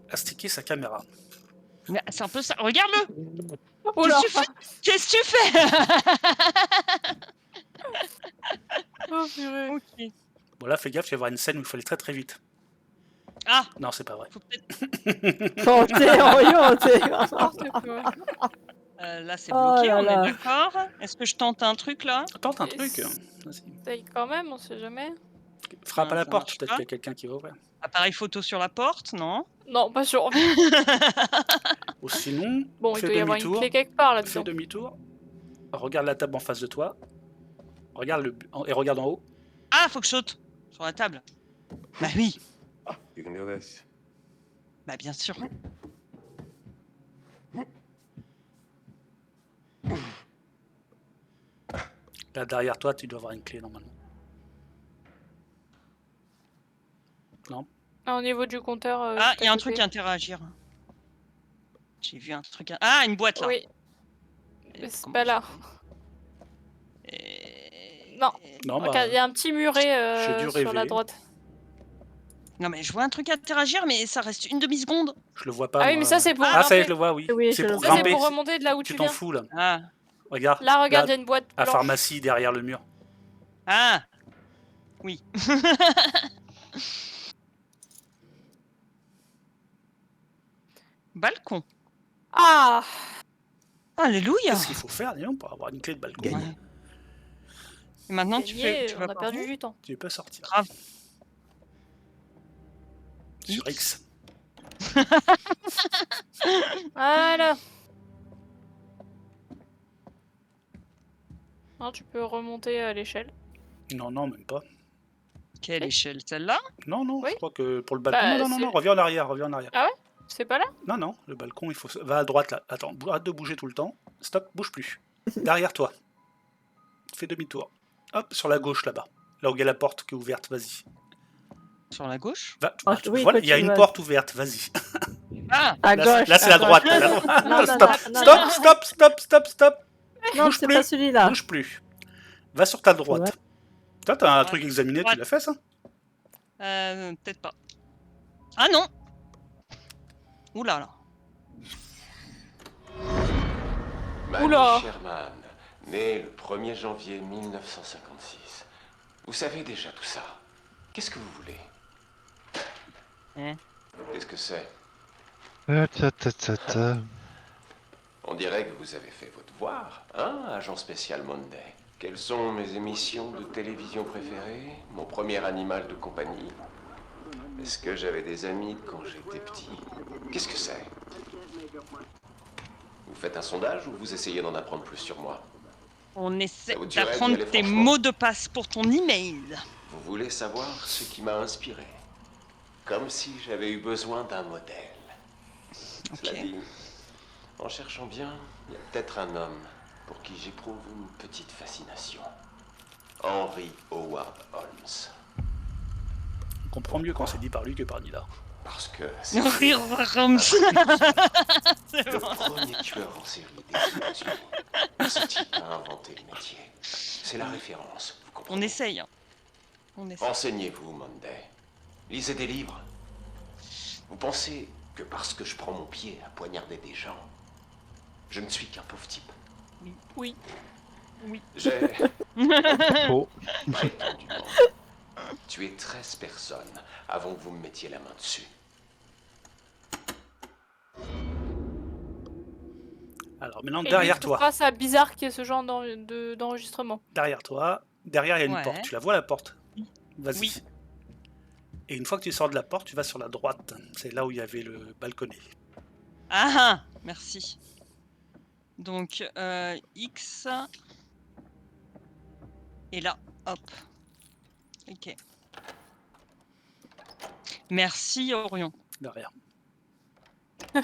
Astiquer sa caméra. Mais c'est un peu ça. Regarde-le. Oh là. Qu'est-ce que tu fais? Oh, purée. Ok. Bon là, fais gaffe, tu vas voir une scène où il faut aller très très vite. Ah, Non, c'est pas vrai. faut peut-être. Oh, t'es Orion, t'es. Là, c'est Oh bloqué, là on là. est d'accord. Est-ce que je tente un truc là? Tente un Et truc. c'est- Vas-y. Essaye quand même, on sait jamais. Frappe à la Ça porte, marche peut-être pas. qu'il y a quelqu'un qui va ouvrir. Appareil photo sur la porte, non? Non, pas sûr. Ou sinon, Bon, il fais doit y avoir une demi-tour. clé quelque part Fais là-dedans. demi-tour. Regarde la table en face de toi. Regarde et regarde en haut. Ah, faut que je saute sur la table. Bah oui, You can do this. bah bien sûr. Là, derrière toi, tu dois avoir une clé normalement. Non? Ah, au niveau du compteur. Ah, juste il y a à un truc côté. à interagir. J'ai vu un truc. Ah, une boîte là. Oui. Et Mais c'est comment pas je là. fais Et- Non. Non, Regarde, il y a un petit muret j'ai dû sur la rêver. droite. Non, mais je vois un truc à interagir, mais ça reste une demi-seconde. Je le vois pas. Ah oui, moi. mais ça, c'est pour Ah, ça y est, grimper. je le vois, oui. Oui, c'est je pour le Ça, vois. c'est grimper. pour remonter de là où Tu tu t'en viens. fous là. Ah, Regarde. Là, regarde, il y là, a une boîte à blanche. pharmacie derrière le mur. ah, oui. Balcon. Ah. Alléluia. Qu'est-ce qu'il faut faire, dis donc, pour avoir une clé de balcon? Gagné. Ouais. Et maintenant, Gagné, tu on vas a par perdu où? du temps. Tu peux sortir. Grave. Sur X. Voilà. Non, tu peux remonter à l'échelle. Non, non, même pas. Quelle échelle, celle-là? Non, non, Oui. je crois que pour le balcon. Bah, non, non, c'est- non, reviens en arrière, reviens en arrière. Ah ouais? C'est pas là? Non, non, le balcon, il faut. Va à droite là. Attends, arrête de bouger tout le temps. Stop, bouge plus. Derrière toi. Fais demi-tour. Hop, sur la gauche là-bas. Là où il y a la porte qui est ouverte, vas-y. Sur la gauche? Va, Ah, voilà, oui, toi, il y a tu une vas- porte ouverte, vas-y. Ah, À Là, gauche. là, c'est à la droite. gauche. La droite. Non, non, Stop, non, non, stop, non. stop, stop, stop, stop. Non, Bouge c'est plus. pas celui-là. Bouge plus. Va sur ta droite. Ouais. Toi, t'as un Ouais. truc examiné, Ouais. tu l'as fait ça? peut-être pas. Ah non! Ouh là là. Manu Oula. Sherman, né le 1er janvier 1956. Vous savez déjà tout ça. Qu'est-ce que vous voulez? Hein? Qu'est-ce que c'est? Ta. On dirait que vous avez fait votre devoir, hein, agent spécial Monday. Quelles sont mes émissions de télévision préférées? Mon premier animal de compagnie? Est-ce que j'avais des amis quand j'étais petit? Qu'est-ce que c'est? Vous faites un sondage ou vous essayez d'en apprendre plus sur moi? On essaie Ça vous dirait d'y d'apprendre aller tes franchement? mots de passe pour ton email. Vous voulez savoir ce qui m'a inspiré? Comme si j'avais eu besoin d'un modèle. Cela dit, en cherchant bien, il y a peut-être un homme pour qui j'éprouve une petite fascination. Henry Howard Holmes. On comprend mieux quand c'est dit par lui que par Nila. Parce que c'est Henry Holmes. le premier tueur en série des États-Unis. Ce type a inventé le métier. C'est la référence, vous comprenez? On essaye. Hein. On essaye. Renseignez-vous, Monday. Lisez des livres. Vous pensez que parce que je prends mon pied à poignarder des gens, je ne suis qu'un pauvre type? Oui. J'ai Oh. prétendument tué 13 personnes avant que vous me mettiez la main dessus. Alors maintenant, Et derrière lui, il toi. trouve pas ça bizarre qu'il y ait ce genre d'enregistrement. Derrière toi. Derrière, il y a une Ouais. porte. Tu la vois, la porte? Vas-y. Oui. Et une fois que tu sors de la porte, tu vas sur la droite. C'est là où il y avait le balconnet. Ah ah, merci. Donc, X. Et là, hop. Ok. Merci, Orion. Derrière.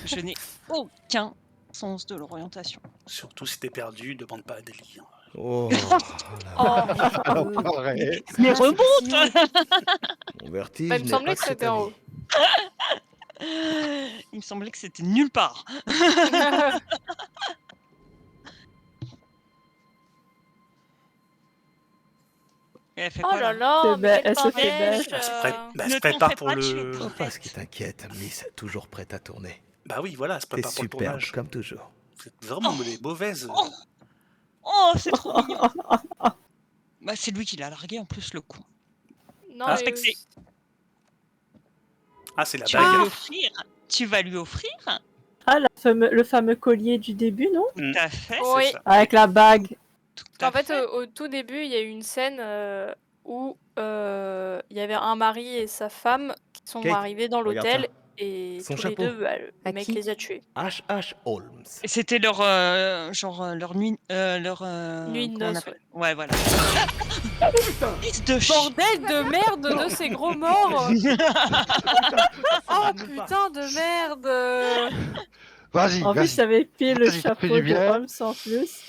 Je n'ai aucun sens de l'orientation. Surtout si t'es perdu, demande pas à Delie. Oh, Alors, pareil. Mais remonte. mon vertige Bah, il me n'est semblait pas que c'était en haut. cette Il me semblait que c'était nulle part. Et elle fait Oh quoi là là? là, C'est mais belle, quelle elle se fait pinèche, belle. Elle Ne se t'en prépare fais pour pas, tu es le... très Faut pas bête. ce qui t'inquiète, Miss, toujours prête à tourner. Bah oui, voilà, elle se T'es prépare pour le superbe, tournage. comme toujours. C'est vraiment les mauvaises. Oh, oh, c'est trop mignon. Bah, c'est lui qui l'a largué en plus, le coup. Non, Ah. mais Respecté. Ah, c'est la Tu vas lui bague. offrir. Tu vas lui offrir. Ah, le fameux collier du début, non? Tout à fait. Oui. C'est ça. Avec la bague. Tout En à fait, fait. au tout début, il y a eu une scène où il y avait un mari et sa femme qui sont Kate, arrivés dans regarde l'hôtel ça. et Son tous chapeau. les deux, bah, le À mec qui les a tués. H.H. Holmes. Et c'était leur leur nuit leur Nuit de comment on noces, appelle ouais voilà. Fils de Bordel de merde de ces gros morts. Oh putain de merde. Vas-y, En plus, vas-y. j'avais pile le Vas-y, ça fait chapeau du de bien. Holmes en plus.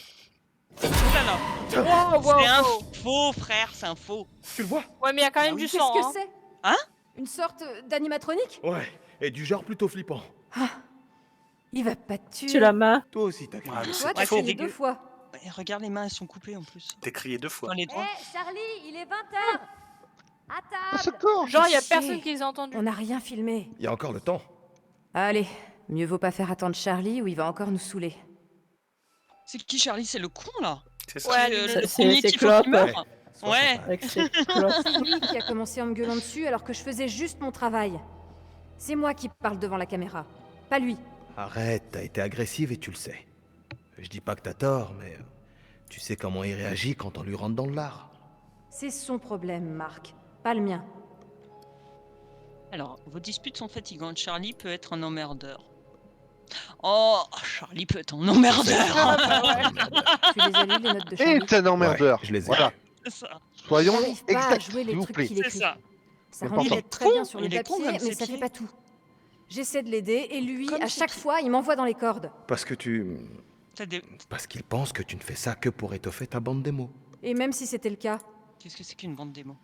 Wow, wow, C'est un wow. faux frère, c'est un faux. Tu le vois? Ouais, mais il y a quand même Oui, du qu'est-ce sang. que Hein. c'est Hein? Une sorte d'animatronique? Ouais, et du genre plutôt flippant. Il va pas te tuer. Tu la main. Toi aussi, t'as Ah, crié. mais Toi, c'est t'as Ouais, faux. crié dégueu. 2 fois. Et regarde, les mains elles sont coupées en plus. T'es crié 2 fois. Dans les Hé, doigts. Charlie, il est 20h. À Au table. secours! Genre, il y a Je sais. personne qui les a entendus. On n'a rien filmé. Il y a encore le temps. Allez, mieux vaut pas faire attendre Charlie ou il va encore nous saouler. C'est qui Charlie? C'est le con là? C'est ça. Ouais, C'est, lui, le c'est- premier c'est qu'il faut qu'il Klopp. meure. Sois Ouais. sympa. Avec ses cloques. C'est lui qui a commencé en me gueulant dessus alors que je faisais juste mon travail. C'est moi qui parle devant la caméra, pas lui. Arrête, t'as été agressive et tu le sais. Je dis pas que t'as tort, mais tu sais comment il réagit quand on lui rentre dans le lard. C'est son problème, Marc, pas le mien. Alors, vos disputes sont fatigantes. Charlie peut être un emmerdeur. Oh, Charlie peut être un emmerdeur. Tu les as lus, les notes de Et Charlie? c'est un emmerdeur. Ouais, je les ai. Voilà. C'est ça. Soyons J'arrive pas à exacts, jouer les s'il vous trucs plaît. qu'il C'est écrit. ça. Ça Mais rend pourtant- peut-être très bien sur le Il est con papier, comme mais ses ça pieds. fait pas tout. J'essaie de l'aider et lui, Comme à ses chaque pieds. fois, il m'envoie dans les cordes. Parce que tu... T'as des... Parce qu'il pense que tu ne fais ça que pour étoffer ta bande démo. Et même si c'était le cas, Qu'est-ce que c'est qu'une bande démo?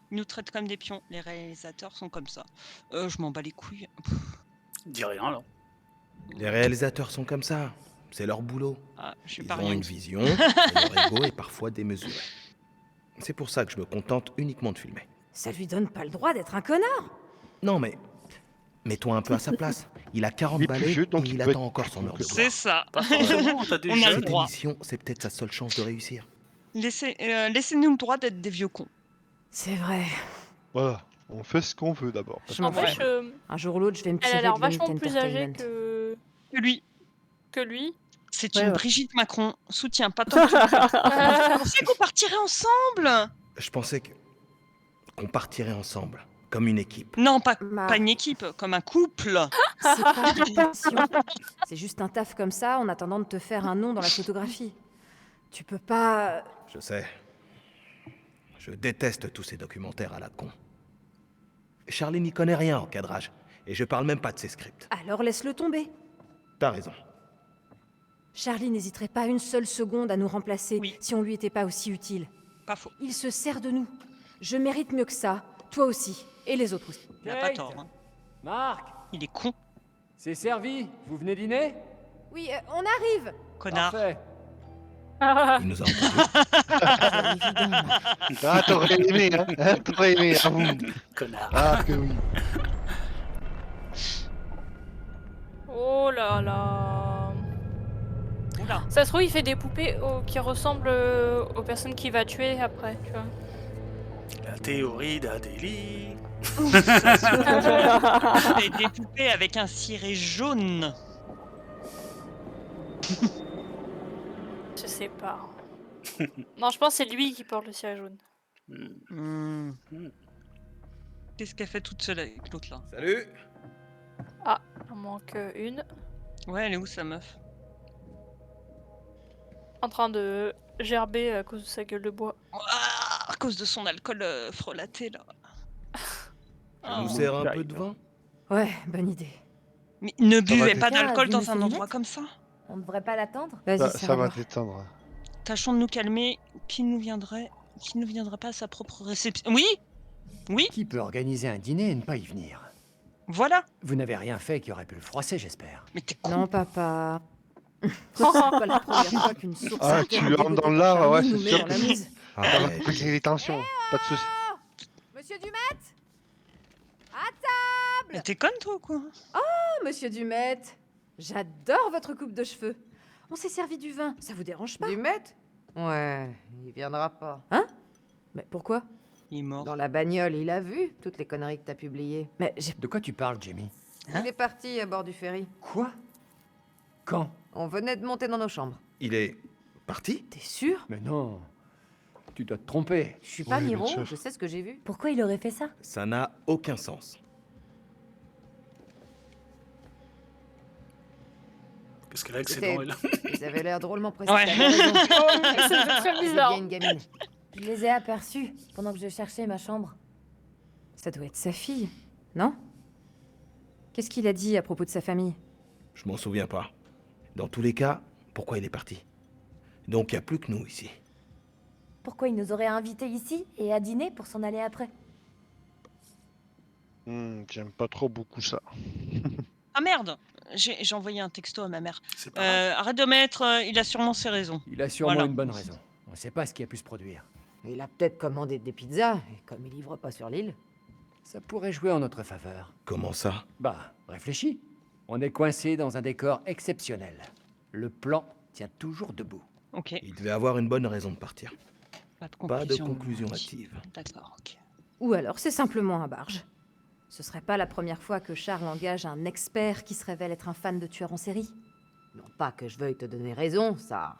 Ils nous traitent comme des pions. Les réalisateurs sont comme ça. Je m'en bats les couilles. Dis rien, là. Les réalisateurs sont comme ça. C'est leur boulot. Ah, je suis Ils pas ont rien une dit. vision, et leur ego est parfois démesuré. C'est pour ça que je me contente uniquement de filmer. ça lui donne pas le droit d'être un connard. Non mais... Mets-toi un peu à sa place. Il a 40 Il est plus balais vieux, donc et il il peut attend être- encore son heure de C'est gloire. ça. Pas forcément, t'as des On a le jeunes. Cette droit. émission, c'est peut-être sa seule chance de réussir. Laissez-nous le droit d'être des vieux cons. C'est vrai. Voilà. On fait ce qu'on veut d'abord. Je m'en Ouais. fous. Wesh, Un jour ou l'autre, je vais me elle a tirer l'air de Unit vachement plus âgée Entertainment. que Lui, lui. c'est Ouais, une ouais. Brigitte Macron. Soutien, pas tant que tu pensais qu'on partirait ensemble. Je pensais qu'on partirait ensemble, comme une équipe. Non, pas Marc, une équipe, comme un couple. c'est pas une passion. C'est juste un taf comme ça en attendant de te faire un nom dans la photographie. Tu peux pas... Je sais. Je déteste tous ces documentaires à la con. Charlie n'y connaît rien en cadrage, et je parle même pas de ses scripts. Alors laisse-le tomber. T'as raison. Charlie n'hésiterait pas une seule seconde à nous remplacer Oui. si on lui était pas aussi utile. Pas faux. Il se sert de nous. Je mérite mieux que ça. Toi aussi. Et les autres aussi. Il a pas Kate, tort. Hein. Marc, Il est con, c'est servi. Vous venez dîner? Oui, on arrive. connard. Parfait. Il nous a entendus. Ah, t'aurais aimé, hein? T'aurais aimé, avoue. Connard. Ah, que oui. Oh là là. Oula. Ça se trouve, il fait des poupées qui ressemblent aux personnes qu'il va tuer après, tu vois. La théorie d'Adélie. Des poupées avec un ciré jaune. Je sais pas. Non, je pense que c'est lui qui porte le ciré jaune. Hmm. Qu'est-ce qu'elle fait toute seule avec l'autre là? Salut. Ah, il en manque une. Ouais, elle est où sa meuf? En train de gerber à cause de sa gueule de bois. Ah, à cause de son alcool frelaté là. Je nous sers un peu de vin? Ouais, bonne idée. Mais ne buvez va pas Quelqu'un a d'alcool vu dans mes un endroit lunettes comme ça. On ne devrait pas l'attendre? Vas-y, Ça va serre-leur. t'éteindre. Tâchons de nous calmer. Qui ne viendrait pas à sa propre réception? Oui. Oui. Qui peut organiser un dîner et ne pas y venir? Voilà. Vous n'avez rien fait qui aurait pu le froisser, j'espère. Mais t'es con. Non, papa. C'est pas la première fois qu'une source Ah, tu lui rentres dans l'art, ouais, c'est sûr que mise. ça va briser les tensions. Pas de soucis. Monsieur Dumet Mais t'es conne, toi, ou quoi? Oh, monsieur Dumet. J'adore votre coupe de cheveux. On s'est servi du vin, ça vous dérange pas? Dumet? Ouais, il viendra pas. Hein? Mais pourquoi? Il est mort. Dans la bagnole, il a vu toutes les conneries que t'as publiées. Mais j'ai... De quoi tu parles, Jamie? Il est parti à bord du ferry. Quoi? Quand? On venait de monter dans nos chambres. Il est parti? T'es sûr? Mais non. Tu dois te tromper. Je suis pas Oui, bien Miro, sûr. je sais ce que j'ai vu. Pourquoi il aurait fait ça? Ça n'a aucun sens. Qu'est-ce qu'elle a avec ses C'était- dents, elle? Ils avaient l'air drôlement pressés. Ouais. T'avais raison. C'est très C'est bizarre. bien une gamine. Je les ai aperçus pendant que je cherchais ma chambre. Ça doit être sa fille, non? Qu'est-ce qu'il a dit à propos de sa famille? Je m'en souviens pas. Dans tous les cas, pourquoi il est parti? Donc il n'y a plus que nous ici. Pourquoi il nous aurait invités ici et à dîner pour s'en aller après? J'aime pas trop beaucoup ça. Ah merde. J'ai envoyé un texto à ma mère. C'est pas grave. Arrête de mettre, il a sûrement ses raisons. Il a sûrement Voilà. une bonne raison. On ne sait pas ce qui a pu se produire. Il a peut-être commandé des pizzas, et comme il livre pas sur l'île. Ça pourrait jouer en notre faveur. Comment ça? Bah, réfléchis. On est coincé dans un décor exceptionnel. Le plan tient toujours debout. Ok. Il devait avoir une bonne raison de partir. Pas de conclusion hâtive. D'accord, ok. Ou alors c'est simplement un barge. Ce serait pas la première fois que Charles engage un expert qui se révèle être un fan de tueurs en série. Non pas que je veuille te donner raison, ça...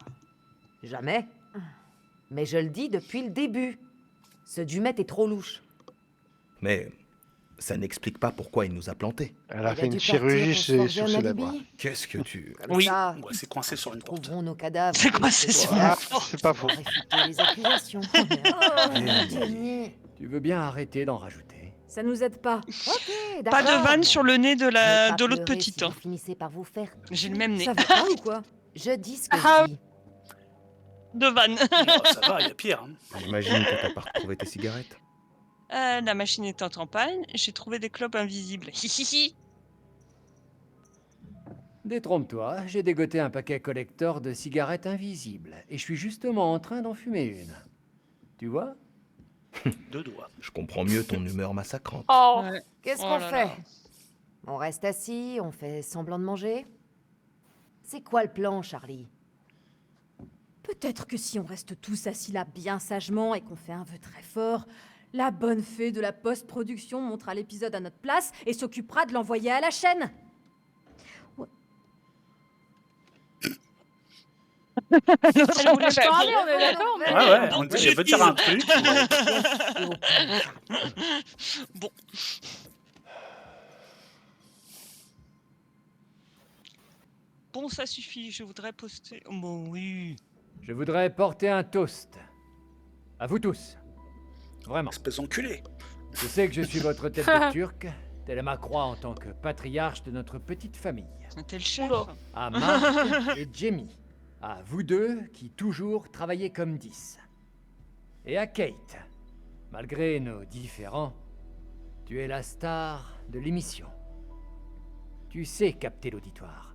Jamais. Mais je le dis depuis le début. Ce Dumet est trop louche. Mais ça n'explique pas pourquoi il nous a plantés. Elle a Il fait dû une partir chirurgie pour se forger sur un ses alibi. lèvres. Qu'est-ce que tu... Comme Oui. ça, Ouais, c'est coincé sur une porte. trouveront nos cadavres. C'est quoi, c'est sur Ah, c'est pas faux. Pour réfuter les accusations. Jenny. Tu veux bien arrêter d'en rajouter? Ça nous aide pas. Ok, Pas de d'accord. vanne sur le nez de Ne pas l'autre pleurer petite. si hein. vous finissez par vous faire. J'ai le même nez. Ça va pas ou quoi? Je dis ce que Ah. je dis. De vanne. Oh, ça va, il y a pire. Hein. J'imagine que t'as pas retrouvé tes cigarettes. La machine étant en panne, j'ai trouvé des clopes invisibles. Hihihi. Détrompe-toi, j'ai dégoté un paquet collector de cigarettes invisibles. Et je suis justement en train d'en fumer une. Tu vois? 2 doigts. Je comprends mieux ton humeur massacrante. Oh, Ouais. Qu'est-ce Oh qu'on là fait? là. On reste assis, on fait semblant de manger? C'est quoi le plan, Charlie? Peut-être que si on reste tous assis là bien sagement et qu'on fait un vœu très fort, la bonne fée de la post-production montera l'épisode à notre place et s'occupera de l'envoyer à la chaîne. elle voulait parler, on est d'accord, mais... Ouais, ouais, on dit, je veux dire un truc. Bon. Bon, ça suffit, je voudrais poster... Bon, oui. Je voudrais porter un toast. À vous tous. Vraiment. Espèce d'enculé. Je sais que je suis votre tête de turc, telle ma croix en tant que patriarche de notre petite famille. T'es le chef. À Mark et Jamie. À vous deux qui toujours travaillez comme 10. Et à Kate. Malgré nos différends, tu es la star de l'émission. Tu sais capter l'auditoire.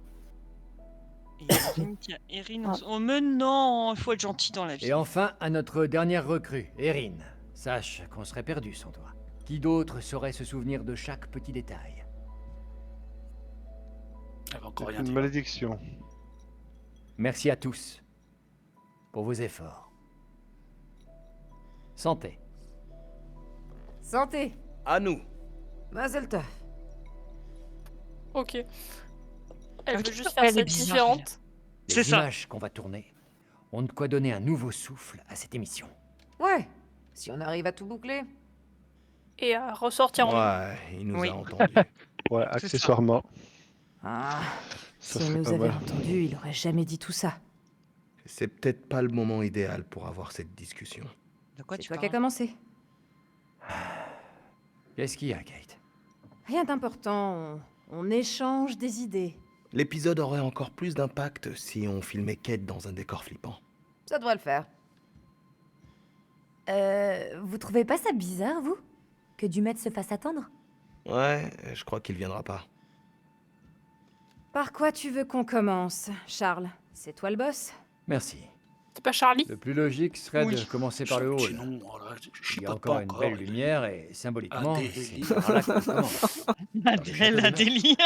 Et Erin, tiens, Erin, oh mais non, il faut être gentil dans la vie. Et enfin, à notre dernière recrue, Erin. Sache qu'on serait perdu sans toi. Qui d'autre saurait se souvenir de chaque petit détail? Elle va encore C'est rien une dire. malédiction. Merci à tous pour vos efforts. Santé. Santé. À nous. Mazel tov. Ok. Elle veut juste Elle faire est ça bizarre, différente. C'est Les ça. images qu'on va tourner ont de quoi donner un nouveau souffle à cette émission. Ouais, si on arrive à tout boucler. Et à ressortir en... Ouais, il nous Oui. a entendus. Ouais, C'est ça. accessoirement. Ah, Ça si on serait nous pas avait mal. entendus, il aurait jamais dit tout ça. C'est peut-être pas le moment idéal pour avoir cette discussion. De quoi C'est tu toi qui as parles? commencé. Qu'est-ce qu'il y a, Kate? Rien d'important, on échange des idées. L'épisode aurait encore plus d'impact si on filmait Kate dans un décor flippant. Ça devrait le faire. Vous trouvez pas ça bizarre, vous? Que Dumet se fasse attendre? Ouais, je crois qu'il viendra pas. Par quoi tu veux qu'on commence, Charles? C'est toi le boss? Merci. C'est pas Charlie? Le plus logique serait de commencer par le hall. Sinon, voilà, je Il y a chipote encore pas une encore. belle lumière et symboliquement, Adélie. c'est par là qu'on commence. Adèle, Adélie.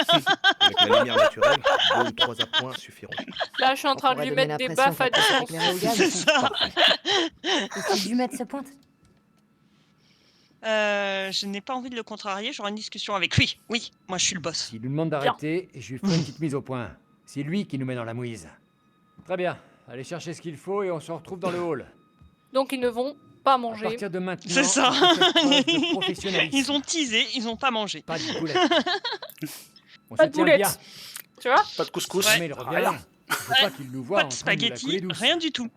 Avec la lumière naturelle, 2 ou 3 appoints suffiront. Là, je suis en train de pourrait lui donner mettre des l'impression baffes à qu'on peut distance. s'éclairer au gaz. C'est ça. Et si Dumet se pointe? Je n'ai pas envie de le contrarier, j'aurai une discussion avec lui. Oui, moi je suis le boss. S'il nous demande d'arrêter, je lui ferai une petite mise au point. C'est lui qui nous met dans la mouise. Très bien. Allez chercher ce qu'il faut et on se retrouve dans le hall. Donc ils ne vont pas À manger. partir de maintenant, C'est ça. faites preuve de professionnalisme. Ils ont teasé, ils ont pas mangé. Pas de boulettes. On Pas se de tient boulettes. bien. Tu vois? Pas de couscous. Jamais il revient. Il faut pas qu'il nous voit Pas en de train de nous la couler spaghettis, douce. rien du tout.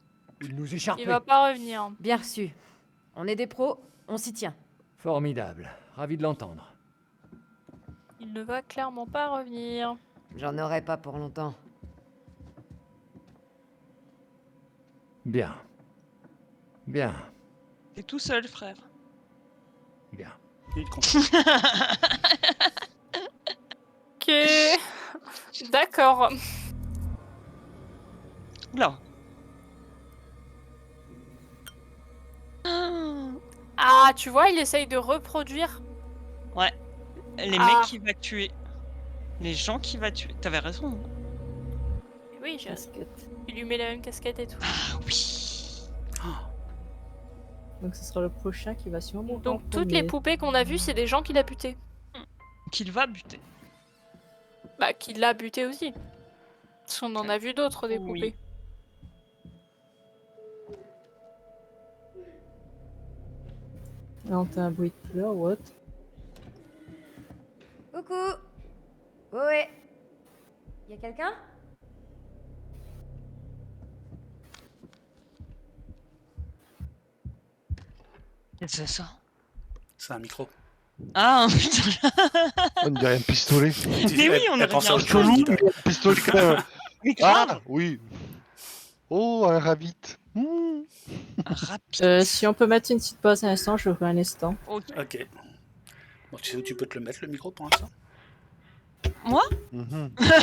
Il nous écharpe. Il va pas revenir. Bien reçu. On est des pros, on s'y tient. Formidable. Ravi de l'entendre. Il ne va clairement pas revenir. J'en aurai pas pour longtemps. Bien. Bien. T'es tout seul, frère. Bien. Il comprend. Ok. D'accord. Oula. Ah, tu vois, il essaye de reproduire. Ouais. Les Ah. mecs qu'il va tuer. Les gens qu'il va tuer. T'avais raison. hein. Oui, j'ai... Casquette. il lui met la même casquette et tout. Ah oui. Donc ce sera le prochain qui va sûrement mourir. Donc en toutes les premier. poupées qu'on a vues, c'est des gens qu'il a butés. Qu'il va buter. Bah, qu'il l'a buté aussi. Parce qu'on en a vu d'autres, des Oui. poupées. Là, on entend un bruit de pleurs, what? Coucou. Ouais. Y a quelqu'un? Qu'est-ce que c'est ça? C'est un micro. Ah putain. On dirait un pistolet. Mais oui, on Elle aurait pense dit à un autre chose, Chelou, dis donc. mais un pistolet quand même. Mais Ah grave. oui. Oh, un rabbit. Rapide. Si on peut mettre une petite pause un instant, je ferai un instant. Ok. Ok. Bon, tu sais où tu peux te le mettre, le micro, pour l'instant? Moi? Mhm.